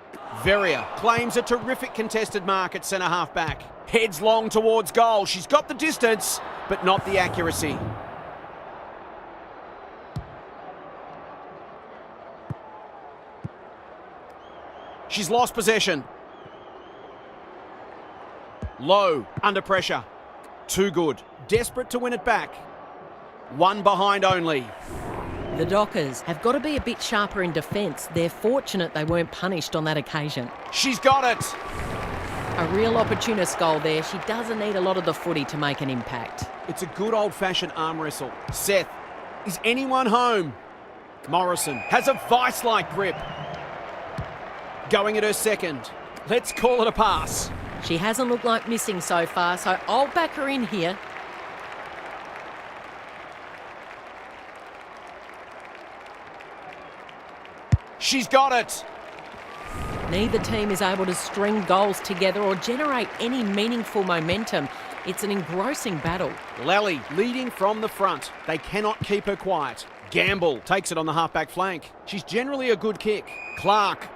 Veria claims a terrific contested mark at centre half back. Heads long towards goal. She's got the distance, but not the accuracy. She's lost possession. Low, under pressure. Too good. Desperate to win it back. One behind only. The Dockers have got to be a bit sharper in defence. They're fortunate they weren't punished on that occasion. She's got it. A real opportunist goal there. She doesn't need a lot of the footy to make an impact. It's a good old-fashioned arm wrestle. Seth, is anyone home? Morrison has a vice-like grip. Going at her second. Let's call it a pass. She hasn't looked like missing so far, so I'll back her in here. She's got it. Neither team is able to string goals together or generate any meaningful momentum. It's an engrossing battle. Lally leading from the front. They cannot keep her quiet. Gamble takes it on the halfback flank. She's generally a good kick. Clark.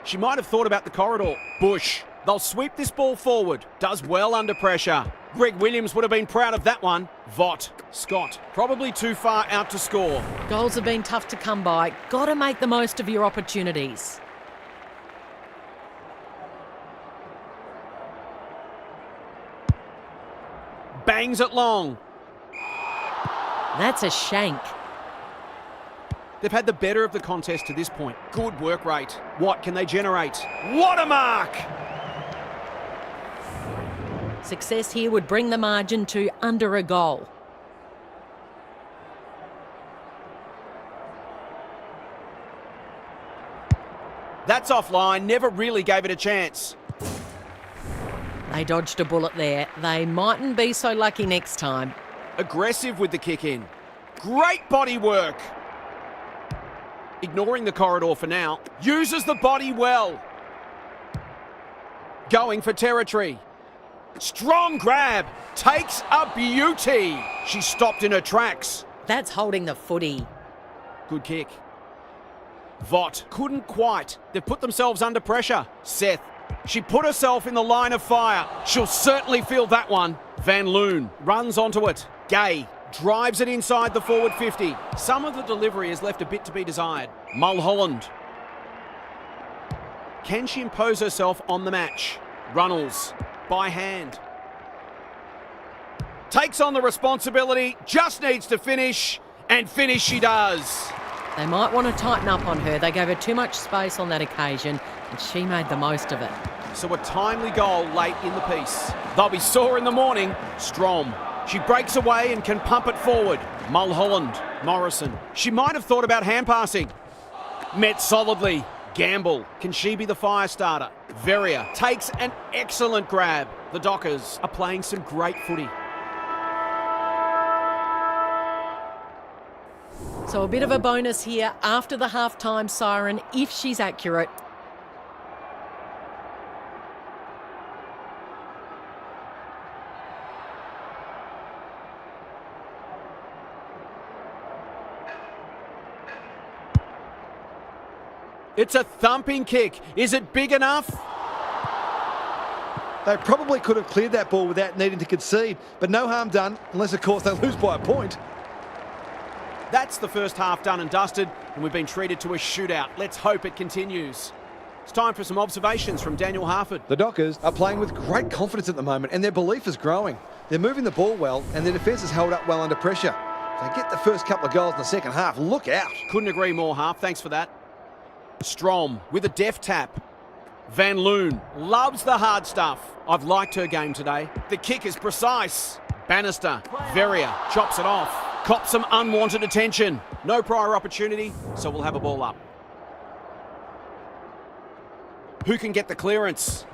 She might have thought about the corridor. Bush. They'll sweep this ball forward. Does well under pressure. Greg Williams would have been proud of that one. Vaught. Scott. Probably too far out to score. Goals have been tough to come by. Got to make the most of your opportunities. Bangs it long. That's a shank. They've had the better of the contest to this point. Good work rate. What can they generate? What a mark! Success here would bring the margin to under a goal. That's offline. Never really gave it a chance. They dodged a bullet there. They mightn't be so lucky next time. Aggressive with the kick in. Great body work. Ignoring the corridor for now. Uses the body well. Going for territory. Strong grab. Takes a beauty. She stopped in her tracks. That's holding the footy. Good kick. Vaught couldn't quite. They've put themselves under pressure. Seth. She put herself in the line of fire. She'll certainly feel that one. Van Loon runs onto it. Gay drives it inside the forward 50. Some of the delivery has left a bit to be desired. Mulholland. Can she impose herself on the match? Runnels by hand. Takes on the responsibility, just needs to finish, and finish she does. They might want to tighten up on her. They gave her too much space on that occasion, and she made the most of it. So a timely goal late in the piece. They'll be sore in the morning. Strom. She breaks away and can pump it forward. Mulholland. Morrison. She might have thought about hand passing. Met solidly. Gamble. Can she be the fire starter? Veria takes an excellent grab. The Dockers are playing some great footy. So a bit of a bonus here after the half-time siren, if she's accurate. It's a thumping kick. Is it big enough? They probably could have cleared that ball without needing to concede, but no harm done, unless of course they lose by a point. That's the first half done and dusted, and we've been treated to a shootout. Let's hope it continues. It's time for some observations from Daniel Harford. The Dockers are playing with great confidence at the moment, and their belief is growing. They're moving the ball well, and their defence is held up well under pressure. If they get the first couple of goals in the second half, look out. Couldn't agree more, Harf. Thanks for that. Strom with a deft tap. Van Loon loves the hard stuff. I've liked her game today. The kick is precise. Bannister. Veria chops it off. Cops some unwanted attention. No prior opportunity, so we'll have a ball up. Who can get the clearance?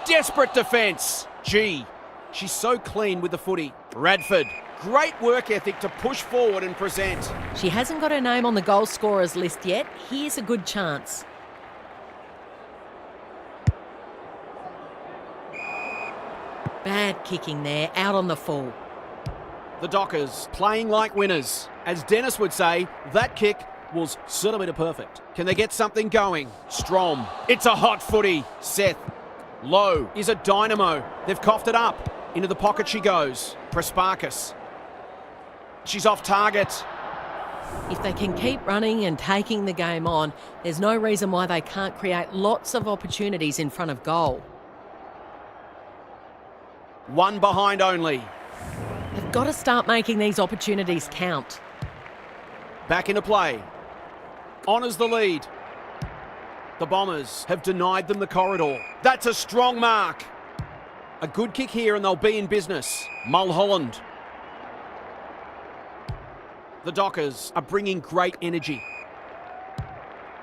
Desperate defence. G. She's so clean with the footy. Radford, great work ethic to push forward and present. She hasn't got her name on the goal scorers list yet. Here's a good chance. Bad kicking there, out on the full. The Dockers playing like winners. As Dennis would say, that kick was centimetre perfect. Can they get something going? Strom. It's a hot footy. Seth. Low is a dynamo. They've coughed it up. Into the pocket she goes. Prasparkas. She's off target. If they can keep running and taking the game on, there's no reason why they can't create lots of opportunities in front of goal. One behind only. They've got to start making these opportunities count. Back into play. Honours the lead. The Bombers have denied them the corridor. That's a strong mark. A good kick here and they'll be in business. Mulholland. The Dockers are bringing great energy.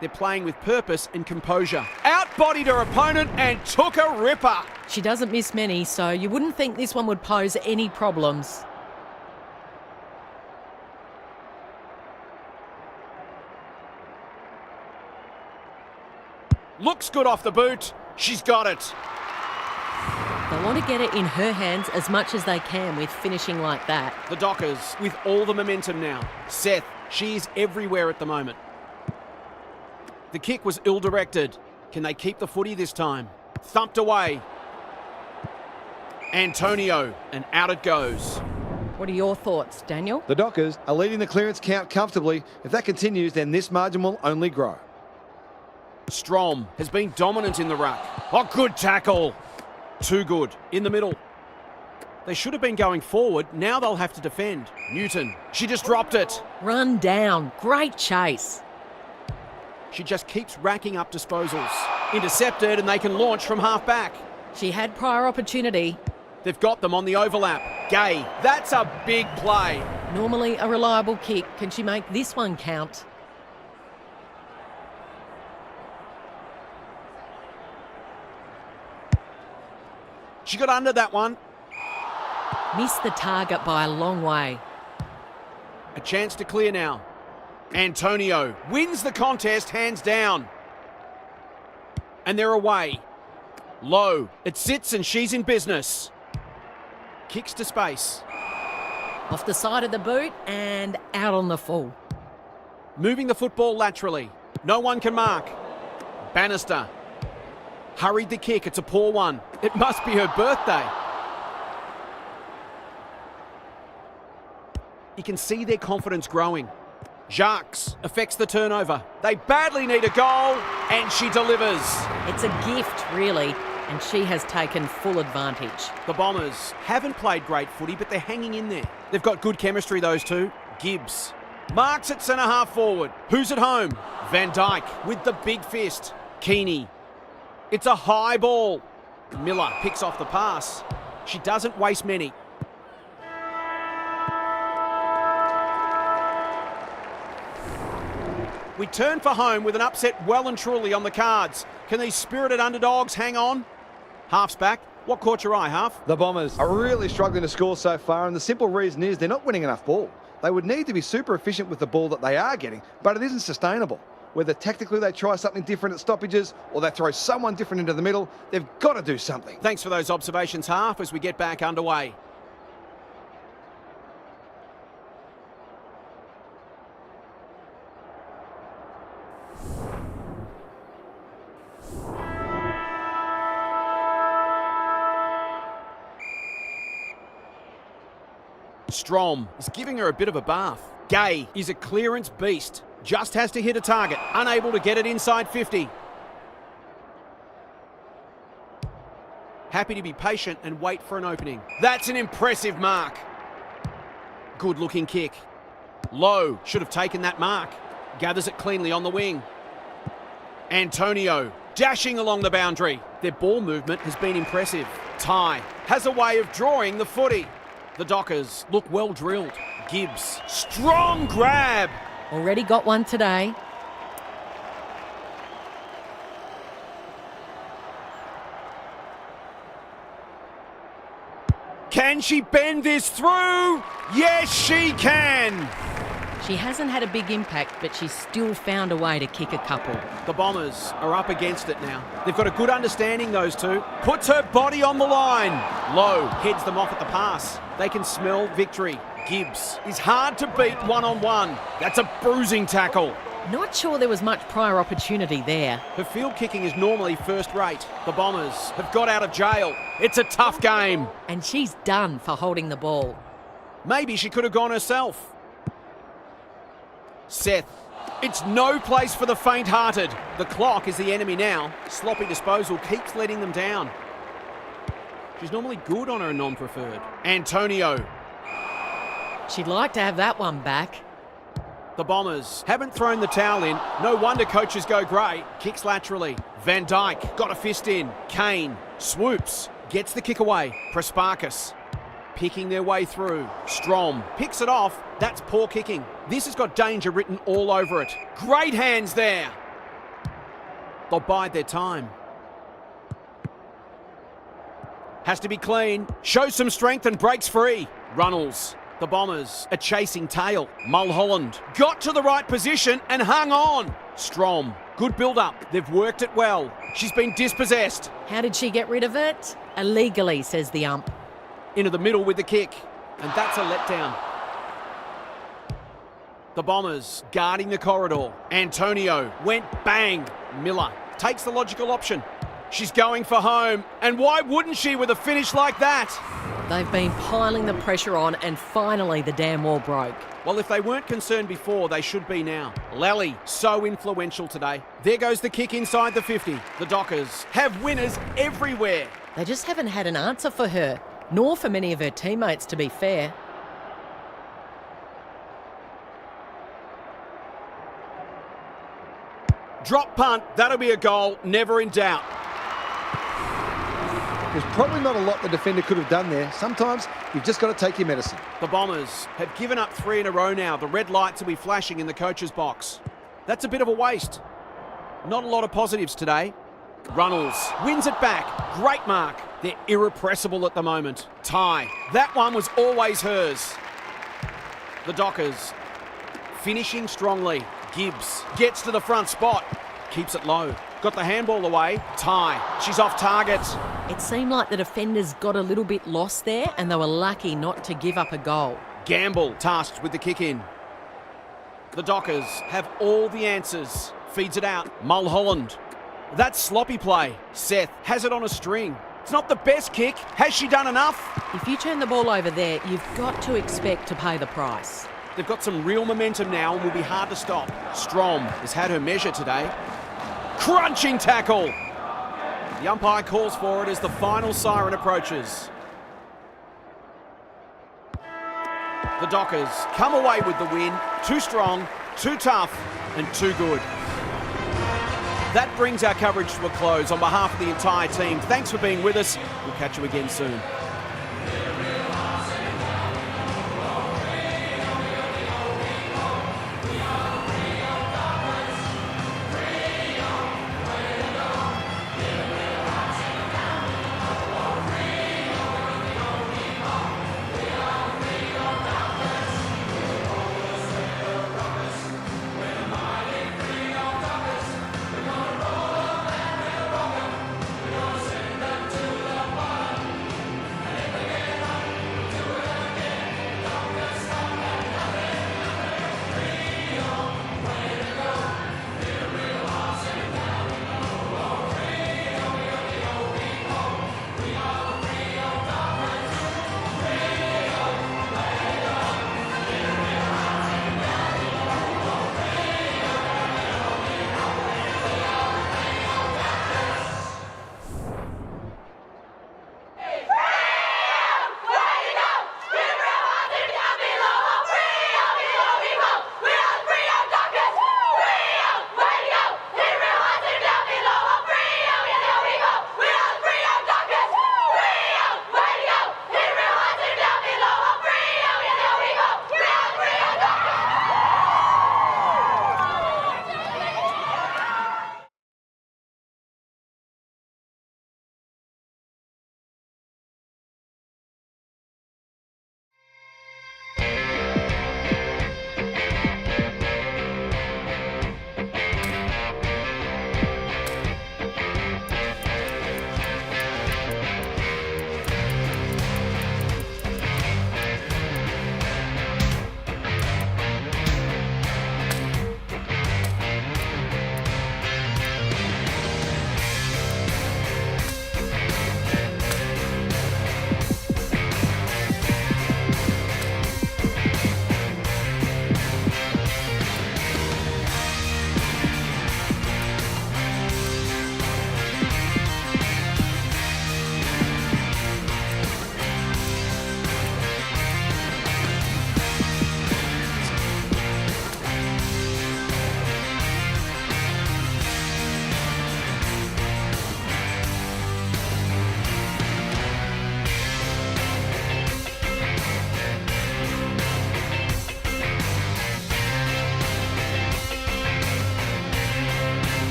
They're playing with purpose and composure. Outbodied her opponent and took a ripper. She doesn't miss many, so you wouldn't think this one would pose any problems. Looks good off the boot. She's got it. They want to get it in her hands as much as they can with finishing like that. The Dockers with all the momentum now. Seth, she's everywhere at the moment. The kick was ill-directed. Can they keep the footy this time? Thumped away. Antonio, and out it goes. What are your thoughts, Daniel? The Dockers are leading the clearance count comfortably. If that continues, then this margin will only grow. Strom has been dominant in the ruck. Oh, good tackle. Too good. In the middle. They should have been going forward. Now they'll have to defend. Newton. She just dropped it. Run down. Great chase. She just keeps racking up disposals. Intercepted and they can launch from half back. She had prior opportunity. They've got them on the overlap. Gay. That's a big play. Normally a reliable kick. Can she make this one count? She got under that one. Missed the target by a long way. A chance to clear now. Antonio wins the contest hands down. And they're away. Low. It sits and she's in business. Kicks to space. Off the side of the boot and out on the full. Moving the football laterally. No one can mark. Bannister. Hurried the kick. It's a poor one. It must be her birthday. You can see their confidence growing. Jacques affects the turnover. They badly need a goal, and she delivers. It's a gift, really, and she has taken full advantage. The Bombers haven't played great footy, but they're hanging in there. They've got good chemistry, those two. Gibbs marks at centre half forward. Who's at home? Van Dijk with the big fist. Keeney. It's a high ball. Miller picks off the pass. She doesn't waste many. We turn for home with an upset well and truly on the cards. Can these spirited underdogs hang on? Half's back. What caught your eye, Half? The Bombers are really struggling to score so far, and the simple reason is they're not winning enough ball. They would need to be super efficient with the ball that they are getting, but it isn't sustainable. Whether tactically they try something different at stoppages or they throw someone different into the middle, they've got to do something. Thanks for those observations, Half, as we get back underway. Strom is giving her a bit of a bath. Gay is a clearance beast. Just has to hit a target. Unable to get it inside 50. Happy to be patient and wait for an opening. That's an impressive mark. Good looking kick. Low should have taken that mark. Gathers it cleanly on the wing. Antonio dashing along the boundary. Their ball movement has been impressive. Ty has a way of drawing the footy. The Dockers look well drilled. Gibbs, strong grab. Already got one today. Can she bend this through? Yes, she can. She hasn't had a big impact, but she's still found a way to kick a couple. The Bombers are up against it now. They've got a good understanding, those two. Puts her body on the line. Lowe heads them off at the pass. They can smell victory. Gibbs is hard to beat one-on-one. That's a bruising tackle. Not sure there was much prior opportunity there. Her field kicking is normally first rate. The Bombers have got out of jail. It's a tough game. And she's done for holding the ball. Maybe she could have gone herself. Seth. It's no place for the faint-hearted. The clock is the enemy now. Sloppy disposal keeps letting them down. She's normally good on her non-preferred. Antonio. She'd like to have that one back. The Bombers haven't thrown the towel in. No wonder coaches go great. Kicks laterally. Van Dyke got a fist in. Kane swoops. Gets the kick away. Prasparkas picking their way through. Strom picks it off. That's poor kicking. This has got danger written all over it. Great hands there. They'll bide their time. Has to be clean. Shows some strength and breaks free. Runnels. The Bombers are chasing tail. Mulholland got to the right position and hung on. Strom. Good build-up. They've worked it well. She's been dispossessed. How did she get rid of it? Illegally, says the ump. Into the middle with the kick. And that's a letdown. The Bombers guarding the corridor. Antonio went bang. Miller takes the logical option. She's going for home. And why wouldn't she with a finish like that? They've been piling the pressure on and finally the damn wall broke. Well, if they weren't concerned before, they should be now. Lally, so influential today. There goes the kick inside the 50. The Dockers have winners everywhere. They just haven't had an answer for her, nor for many of her teammates, to be fair. Drop punt, that'll be a goal, never in doubt. There's probably not a lot the defender could have done there. Sometimes you've just got to take your medicine. The Bombers have given up 3 in a row now. The red lights will be flashing in the coach's box. That's a bit of a waste. Not a lot of positives today. Runnels wins it back. Great mark. They're irrepressible at the moment. Ty. That one was always hers. The Dockers finishing strongly. Gibbs gets to the front spot. Keeps it low. Got the handball away. Ty. She's off target. It seemed like the defenders got a little bit lost there and they were lucky not to give up a goal. Gamble tasked with the kick in. The Dockers have all the answers. Feeds it out. Mulholland. That's sloppy play. Seth has it on a string. It's not the best kick. Has she done enough? If you turn the ball over there, you've got to expect to pay the price. They've got some real momentum now and will be hard to stop. Strom has had her measure today. Crunching tackle. The umpire calls for it as the final siren approaches. The Dockers come away with the win. Too strong, too tough, and too good. That brings our coverage to a close. On behalf of the entire team, thanks for being with us. We'll catch you again soon.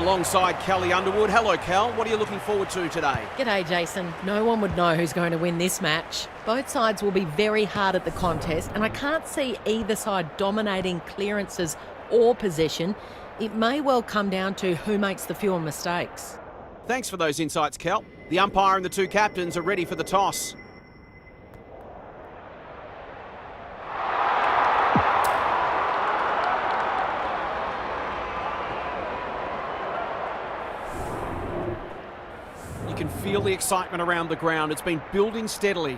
alongside Kelly Underwood. Hello, Kel. What are you looking forward to today? G'day, Jason. No one would know who's going to win this match. Both sides will be very hard at the contest, and I can't see either side dominating clearances or possession. It may well come down to who makes the fewer mistakes. Thanks for those insights, Kel. The umpire and the two captains are ready for the toss. You can feel the excitement around the ground. It's been building steadily.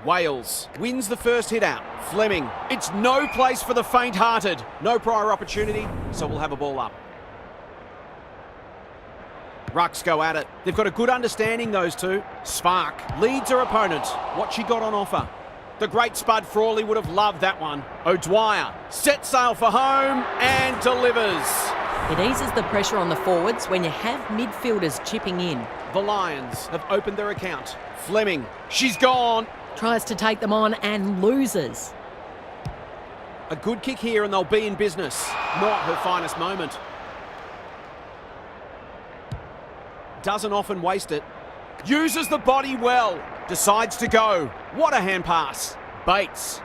Wales wins the first hit out. Fleming, it's no place for the faint-hearted. No prior opportunity, so we'll have a ball up. Rucks go at it. They've got a good understanding, those two. Spark leads her opponent. What she got on offer? The great Spud Frawley would have loved that one. O'Dwyer sets sail for home and delivers. It eases the pressure on the forwards when you have midfielders chipping in. The Lions have opened their account. Fleming, she's gone. Tries to take them on and loses. A good kick here and they'll be in business. Not her finest moment. Doesn't often waste it. Uses the body well. Decides to go. What a hand pass. Bates.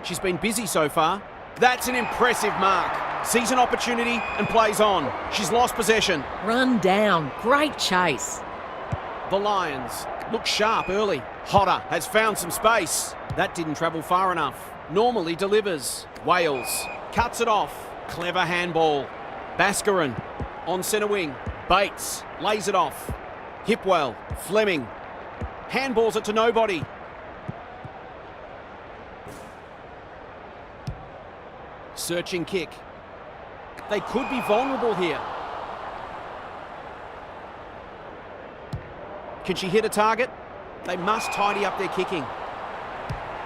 She's been busy so far. That's an impressive mark. Sees an opportunity and plays on. She's lost possession. Run down. Great chase. The Lions look sharp early. Hodder has found some space. That didn't travel far enough. Normally delivers. Wales cuts it off. Clever handball. Bascarin on centre wing. Bates lays it off. Hipwell, Fleming. Handballs it to nobody. Searching kick. They could be vulnerable here. Can she hit a target? They must tidy up their kicking.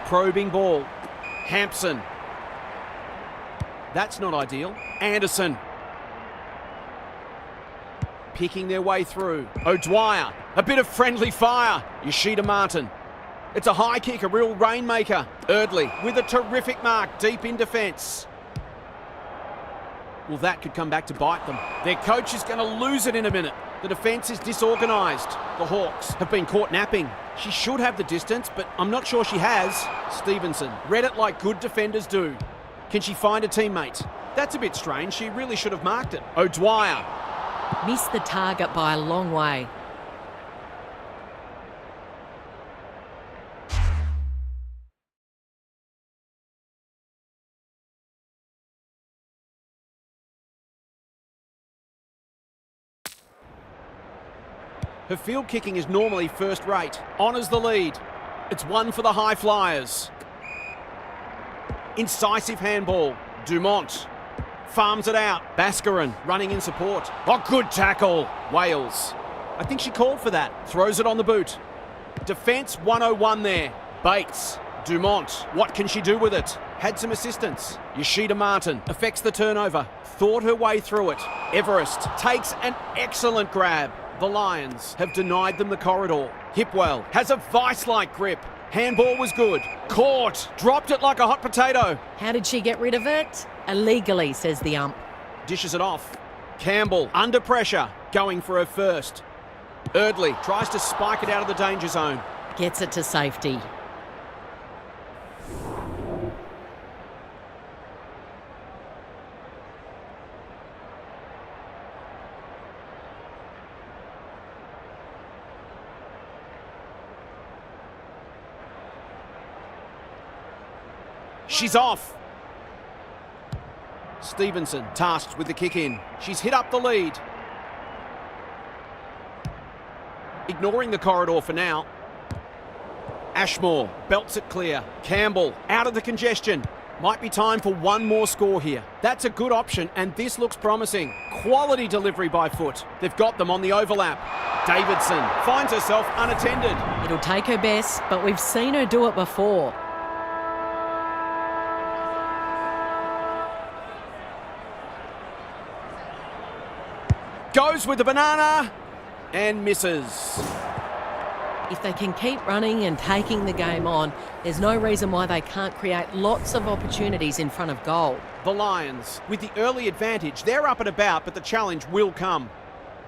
Probing ball. Hampson. That's not ideal. Anderson. Picking their way through. O'Dwyer, a bit of friendly fire. Yoshida Martin. It's a high kick, a real rainmaker. Eardley with a terrific mark deep in defence. Well, that could come back to bite them. Their coach is going to lose it in a minute. The defence is disorganised. The Hawks have been caught napping. She should have the distance, but I'm not sure she has. Stevenson read it like good defenders do. Can she find a teammate? That's a bit strange. She really should have marked it. O'Dwyer. Missed the target by a long way. Her field kicking is normally first rate. Honours the lead. It's one for the high flyers. Incisive handball. Dumont farms it out. Bascarin running in support. Oh, good tackle. Wales. I think she called for that. Throws it on the boot. Defence 101 there. Bates. Dumont. What can she do with it? Had some assistance. Yoshida Martin affects the turnover. Thought her way through it. Everest takes an excellent grab. The Lions have denied them the corridor. Hipwell has a vice-like grip. Handball was good. Caught. Dropped it like a hot potato. How did she get rid of it? Illegally, says the ump. Dishes it off. Campbell under pressure. Going for her first. Eardley tries to spike it out of the danger zone. Gets it to safety. She's off. Stevenson tasked with the kick in. She's hit up the lead. Ignoring the corridor for now. Ashmore belts it clear. Campbell out of the congestion. Might be time for one more score here. That's a good option and this looks promising. Quality delivery by foot. They've got them on the overlap. Davidson finds herself unattended. It'll take her best, but we've seen her do it before. Goes with the banana and misses. If they can keep running and taking the game on, there's no reason why they can't create lots of opportunities in front of goal. The Lions, with the early advantage, they're up and about, but the challenge will come.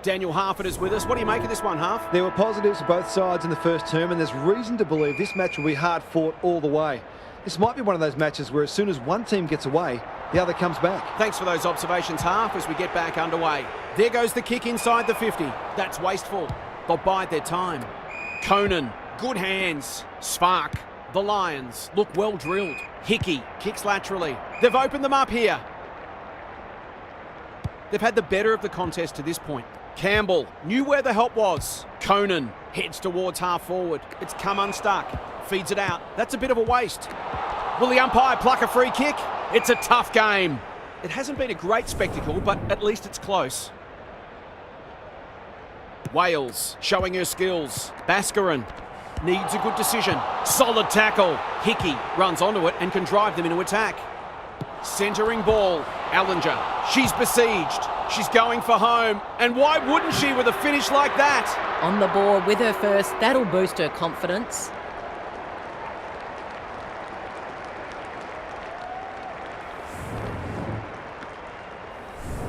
Daniel Harford is with us. What do you make of this one, Harf? There were positives for both sides in the first term, and there's reason to believe this match will be hard fought all the way. This might be one of those matches where as soon as one team gets away, the other comes back. Thanks for those observations, Harf, as we get back underway. There goes the kick inside the 50. That's wasteful. They'll bide their time. Conan, good hands. Spark. The Lions look well drilled. Hickey kicks laterally. They've opened them up here. They've had the better of the contest to this point. Campbell knew where the help was. Conan heads towards half forward. It's come unstuck. Feeds it out. That's a bit of a waste. Will the umpire pluck a free kick? It's a tough game. It hasn't been a great spectacle, but at least it's close. Wales showing her skills. Baskarin needs a good decision. Solid tackle. Hickey runs onto it and can drive them into attack. Centering ball. Allinger. She's besieged. She's going for home. And why wouldn't she with a finish like that? On the board with her first, that'll boost her confidence.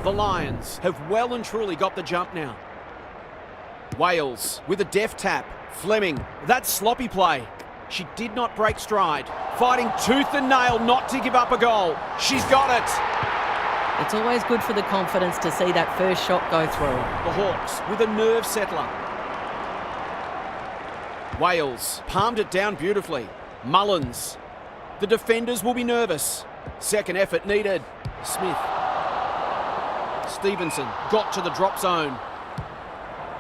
The Lions have well and truly got the jump now. Wales with a deft tap. Fleming, that's sloppy play. She did not break stride. Fighting tooth and nail not to give up a goal. She's got it. It's always good for the confidence to see that first shot go through. The Hawks with a nerve settler. Wales palmed it down beautifully. Mullins. The defenders will be nervous. Second effort needed. Smith. Stevenson got to the drop zone.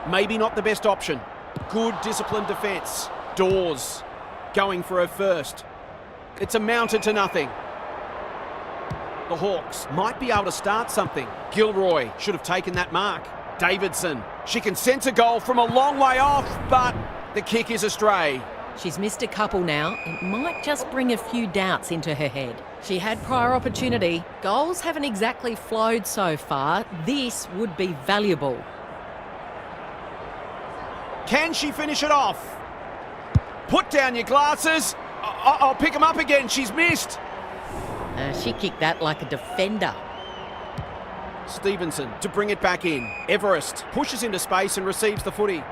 Maybe not the best option. Good disciplined defence. Dawes going for her first. It's amounted to nothing. The Hawks might be able to start something. Gilroy should have taken that mark. Davidson, she can sense a goal from a long way off, but the kick is astray. She's missed a couple now. It might just bring a few doubts into her head. She had prior opportunity. Goals haven't exactly flowed so far. This would be valuable. Can she finish it off? Put down your glasses. I'll pick them up again. She's missed. She kicked that like a defender. Stevenson to bring it back in. Everest pushes into space and receives the footy.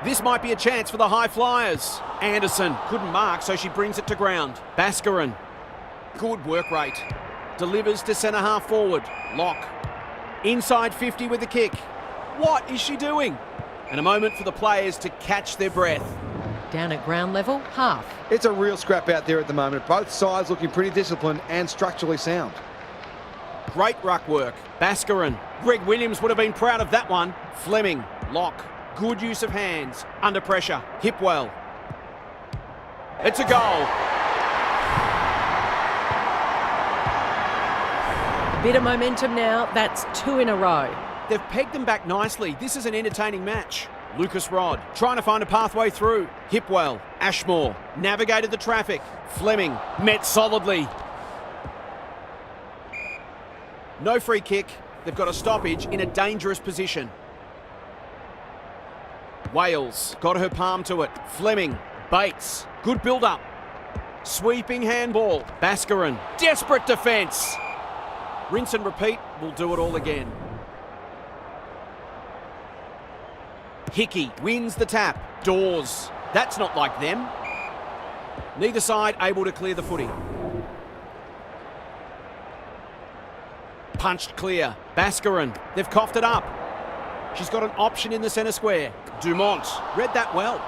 This might be a chance for the high flyers. Anderson couldn't mark, so she brings it to ground. Baskarin, good work rate. Delivers to centre half forward. Lock. Inside 50 with the kick. What is she doing? And a moment for the players to catch their breath. Down at ground level, half. It's a real scrap out there at the moment. Both sides looking pretty disciplined and structurally sound. Great ruck work. Baskarin. Greg Williams would have been proud of that one. Fleming. Lock. Good use of hands. Under pressure. Hipwell. It's a goal. A bit of momentum now. That's 2 in a row. They've pegged them back nicely. This is an entertaining match. Lucas Rod trying to find a pathway through. Hipwell. Ashmore navigated the traffic. Fleming met solidly. No free kick. They've got a stoppage in a dangerous position. Wales got her palm to it. Fleming. Bates. Good build-up. Sweeping handball. Baskarin. Desperate defence. Rinse and repeat. We'll do it all again. Hickey wins the tap. Dawes. That's not like them. Neither side able to clear the footy. Punched clear. Baskarin. They've coughed it up. She's got an option in the centre square. Dumont read that well.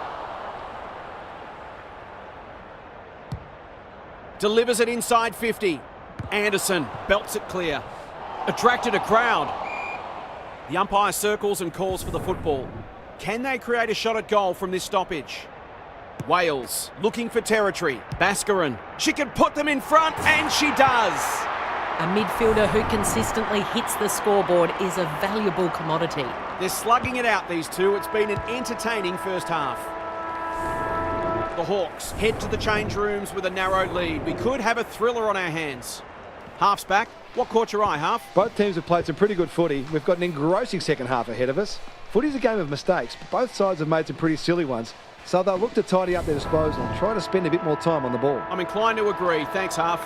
Delivers it inside 50. Anderson belts it clear. Attracted a crowd. The umpire circles and calls for the football. Can they create a shot at goal from this stoppage? Wales looking for territory. Baskarin. She can put them in front, and she does. A midfielder who consistently hits the scoreboard is a valuable commodity. They're slugging it out, these two. It's been an entertaining first half. The Hawks head to the change rooms with a narrow lead. We could have a thriller on our hands. Half's back. What caught your eye, Half? Both teams have played some pretty good footy. We've got an engrossing second half ahead of us. Footy's a game of mistakes, but both sides have made some pretty silly ones. So they'll look to tidy up their disposal and try to spend a bit more time on the ball. I'm inclined to agree. Thanks, Half.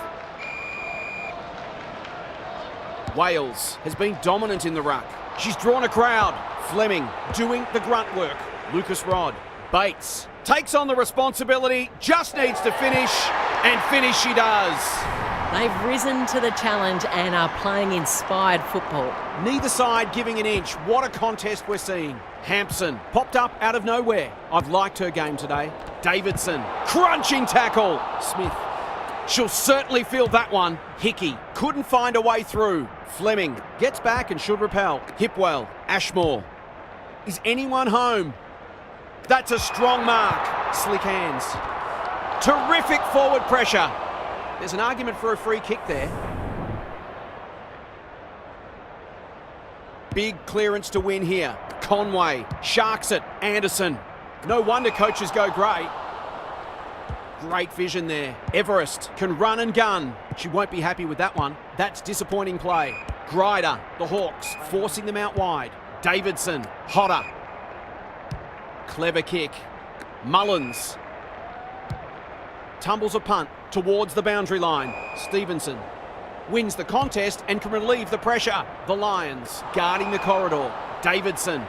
Wales has been dominant in the ruck. She's drawn a crowd. Fleming doing the grunt work. Lucas Rod. Bates takes on the responsibility, just needs to finish, and finish she does. They've risen to the challenge and are playing inspired football. Neither side giving an inch. What a contest we're seeing. Hampson popped up out of nowhere. I've liked her game today. Davidson, crunching tackle. Smith, she'll certainly feel that one. Hickey couldn't find a way through. Fleming gets back and should repel. Hipwell, Ashmore. Is anyone home? That's a strong mark. Slick hands. Terrific forward pressure. There's an argument for a free kick there. Big clearance to win here. Conway sharks it. Anderson. No wonder coaches go great. Great vision there. Everest can run and gun. She won't be happy with that one. That's disappointing play. Grider, the Hawks, forcing them out wide. Davidson, Hodder. Clever kick. Mullins. Tumbles a punt towards the boundary line. Stevenson wins the contest and can relieve the pressure. The Lions guarding the corridor. Davidson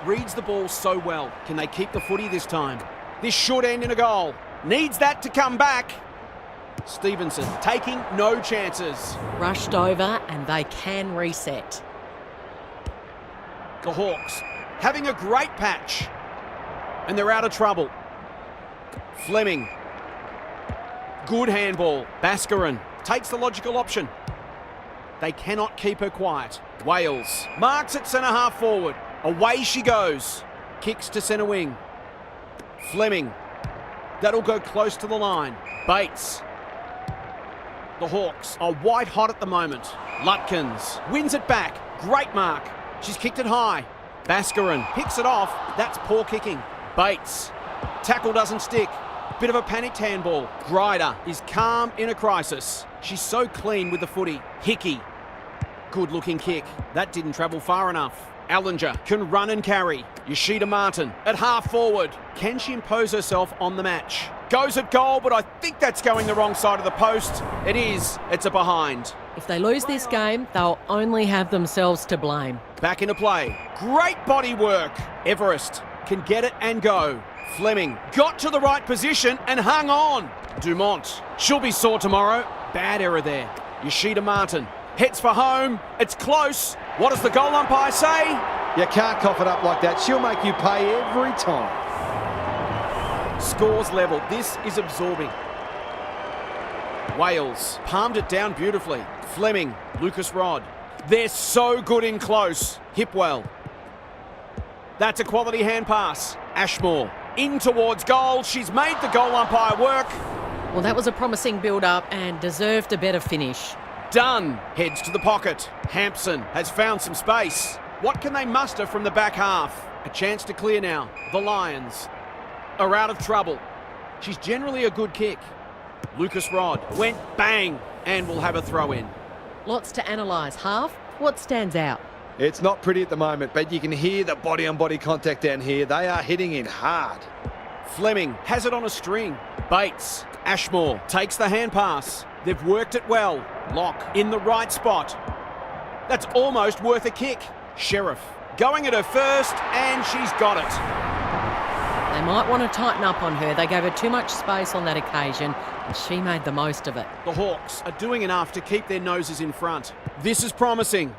reads the ball so well. Can they keep the footy this time? This should end in a goal. Needs that to come back. Stevenson taking no chances. Rushed over and they can reset. The Hawks having a great patch. And they're out of trouble. Fleming. Good handball. Baskarin takes the logical option. They cannot keep her quiet. Wales marks at centre half forward. Away she goes. Kicks to centre wing. Fleming. That'll go close to the line. Bates. The Hawks are white hot at the moment. Lutkins wins it back. Great mark. She's kicked it high. Baskarin picks it off. That's poor kicking. Bates. Tackle doesn't stick. Bit of a panicked handball. Grider is calm in a crisis. She's so clean with the footy. Hickey. Good looking kick. That didn't travel far enough. Allinger can run and carry. Yoshida Martin at half forward. Can she impose herself on the match? Goes at goal, but I think that's going the wrong side of the post. It is. It's a behind. If they lose this game, they'll only have themselves to blame. Back into play. Great body work. Everest can get it and go. Fleming got to the right position and hung on. Dumont, she'll be sore tomorrow. Bad error there. Yoshida Martin heads for home. It's close. What does the goal umpire say? You can't cough it up like that. She'll make you pay every time. Scores level. This is absorbing. Wales palmed it down beautifully. Fleming, Lucas Rod. They're so good in close. Hipwell. That's a quality hand pass. Ashmore in towards goal. She's made the goal umpire work. Well, that was a promising build-up and deserved a better finish. Dunn heads to the pocket. Hampson has found some space. What can they muster from the back half? A chance to clear now. The Lions are out of trouble. She's generally a good kick. Lucas Rod went bang and will have a throw in. Lots to analyse. Half, what stands out? It's not pretty at the moment, but you can hear the body-on-body contact down here. They are hitting in hard. Fleming has it on a string. Bates. Ashmore takes the hand pass. They've worked it well. Lock in the right spot. That's almost worth a kick. Sheriff going at her first, and she's got it. They might want to tighten up on her. They gave her too much space on that occasion, and she made the most of it. The Hawks are doing enough to keep their noses in front. This is promising.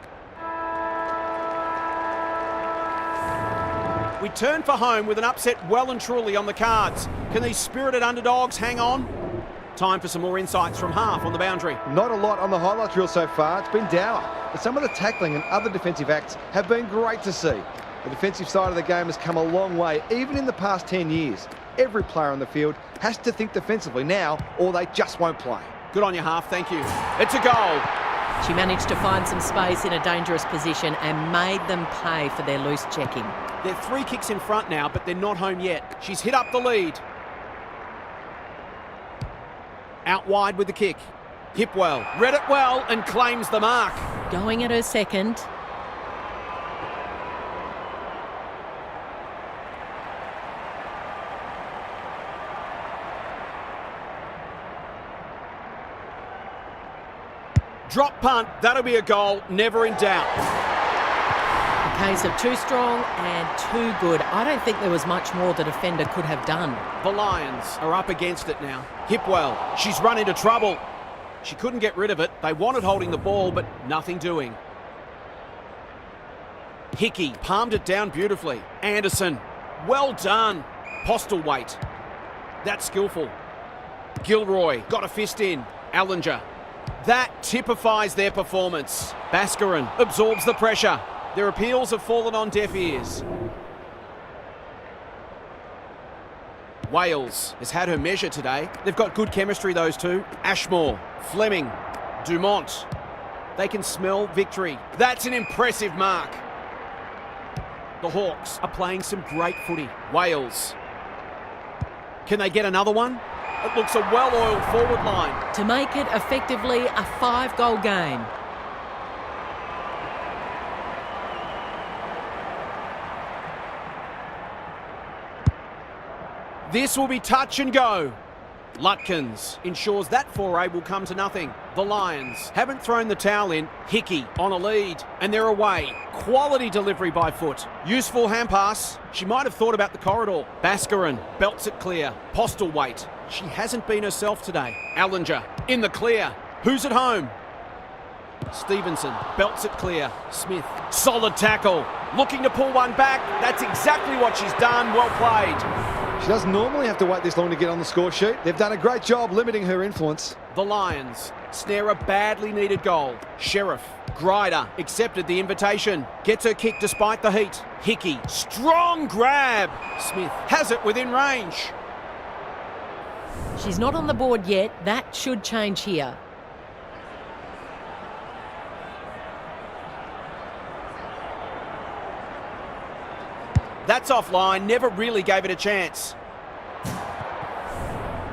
We turn for home with an upset well and truly on the cards. Can these spirited underdogs hang on? Time for some more insights from Half on the boundary. Not a lot on the highlights reel so far. It's been dour, but some of the tackling and other defensive acts have been great to see. The defensive side of the game has come a long way, even in the past 10 years. Every player on the field has to think defensively now, or they just won't play. Good on you, Half. Thank you. It's a goal. She managed to find some space in a dangerous position and made them pay for their loose checking. They're 3 kicks in front now, but they're not home yet. She's hit up the lead. Out wide with the kick. Hipwell read it well and claims the mark. Going at her second. Drop punt, that'll be a goal, never in doubt. A case of too strong and too good. I don't think there was much more the defender could have done. The Lions are up against it now. Hipwell, she's run into trouble. She couldn't get rid of it. They wanted holding the ball, but nothing doing. Hickey palmed it down beautifully. Anderson, well done. Postlethwaite, that's skillful. Gilroy got a fist in. Allinger, that typifies their performance. Baskarin absorbs the pressure. Their appeals have fallen on deaf ears. Wales has had her measure today. They've got good chemistry, those two. Ashmore, Fleming, Dumont. They can smell victory. That's an impressive mark. The Hawks are playing some great footy. Wales. Can they get another one? It looks a well-oiled forward line. To make it effectively a 5-goal game. This will be touch and go. Lutkins ensures that foray will come to nothing. The Lions haven't thrown the towel in. Hickey on a lead, and they're away. Quality delivery by foot. Useful hand pass. She might have thought about the corridor. Baskarin belts it clear. Postlethwaite. She hasn't been herself today. Allinger in the clear. Who's at home? Stevenson belts it clear. Smith, solid tackle. Looking to pull one back. That's exactly what she's done. Well played. She doesn't normally have to wait this long to get on the score sheet. They've done a great job limiting her influence. The Lions snare a badly needed goal. Sheriff, Grider accepted the invitation. Gets her kick despite the heat. Hickey, strong grab. Smith has it within range. She's not on the board yet. That should change here. That's offline, never really gave it a chance.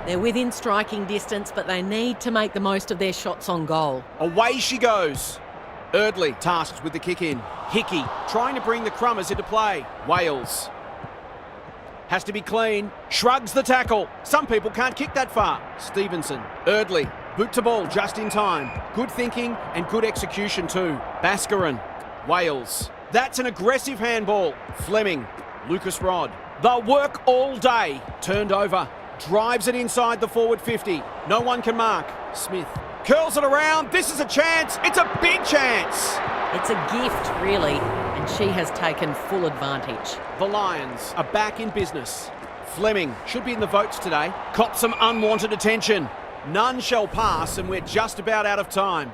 They're within striking distance, but they need to make the most of their shots on goal. Away she goes. Eardley tasked with the kick in. Hickey trying to bring the Crummers into play. Wales has to be clean. Shrugs the tackle. Some people can't kick that far. Stevenson, Eardley, boot to ball just in time. Good thinking and good execution too. Baskarin, Wales. That's an aggressive handball. Fleming, Lucas Rod. They'll work all day. Turned over. Drives it inside the forward 50. No one can mark. Smith curls it around. This is a chance. It's a big chance. It's a gift, really, and she has taken full advantage. The Lions are back in business. Fleming should be in the votes today. Caught some unwanted attention. None shall pass, and we're just about out of time.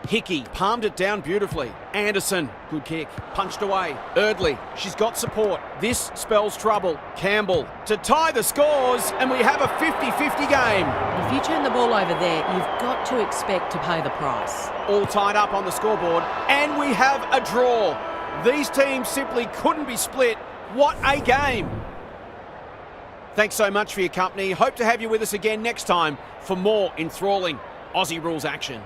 Hickey palmed it down beautifully. Anderson, good kick, punched away. Eardley, she's got support. This spells trouble. Campbell to tie the scores, and we have a 50-50 game. If you turn the ball over there, you've got to expect to pay the price. All tied up on the scoreboard, and we have a draw. These teams simply couldn't be split. What a game. Thanks so much for your company. Hope to have you with us again next time for more enthralling Aussie rules action.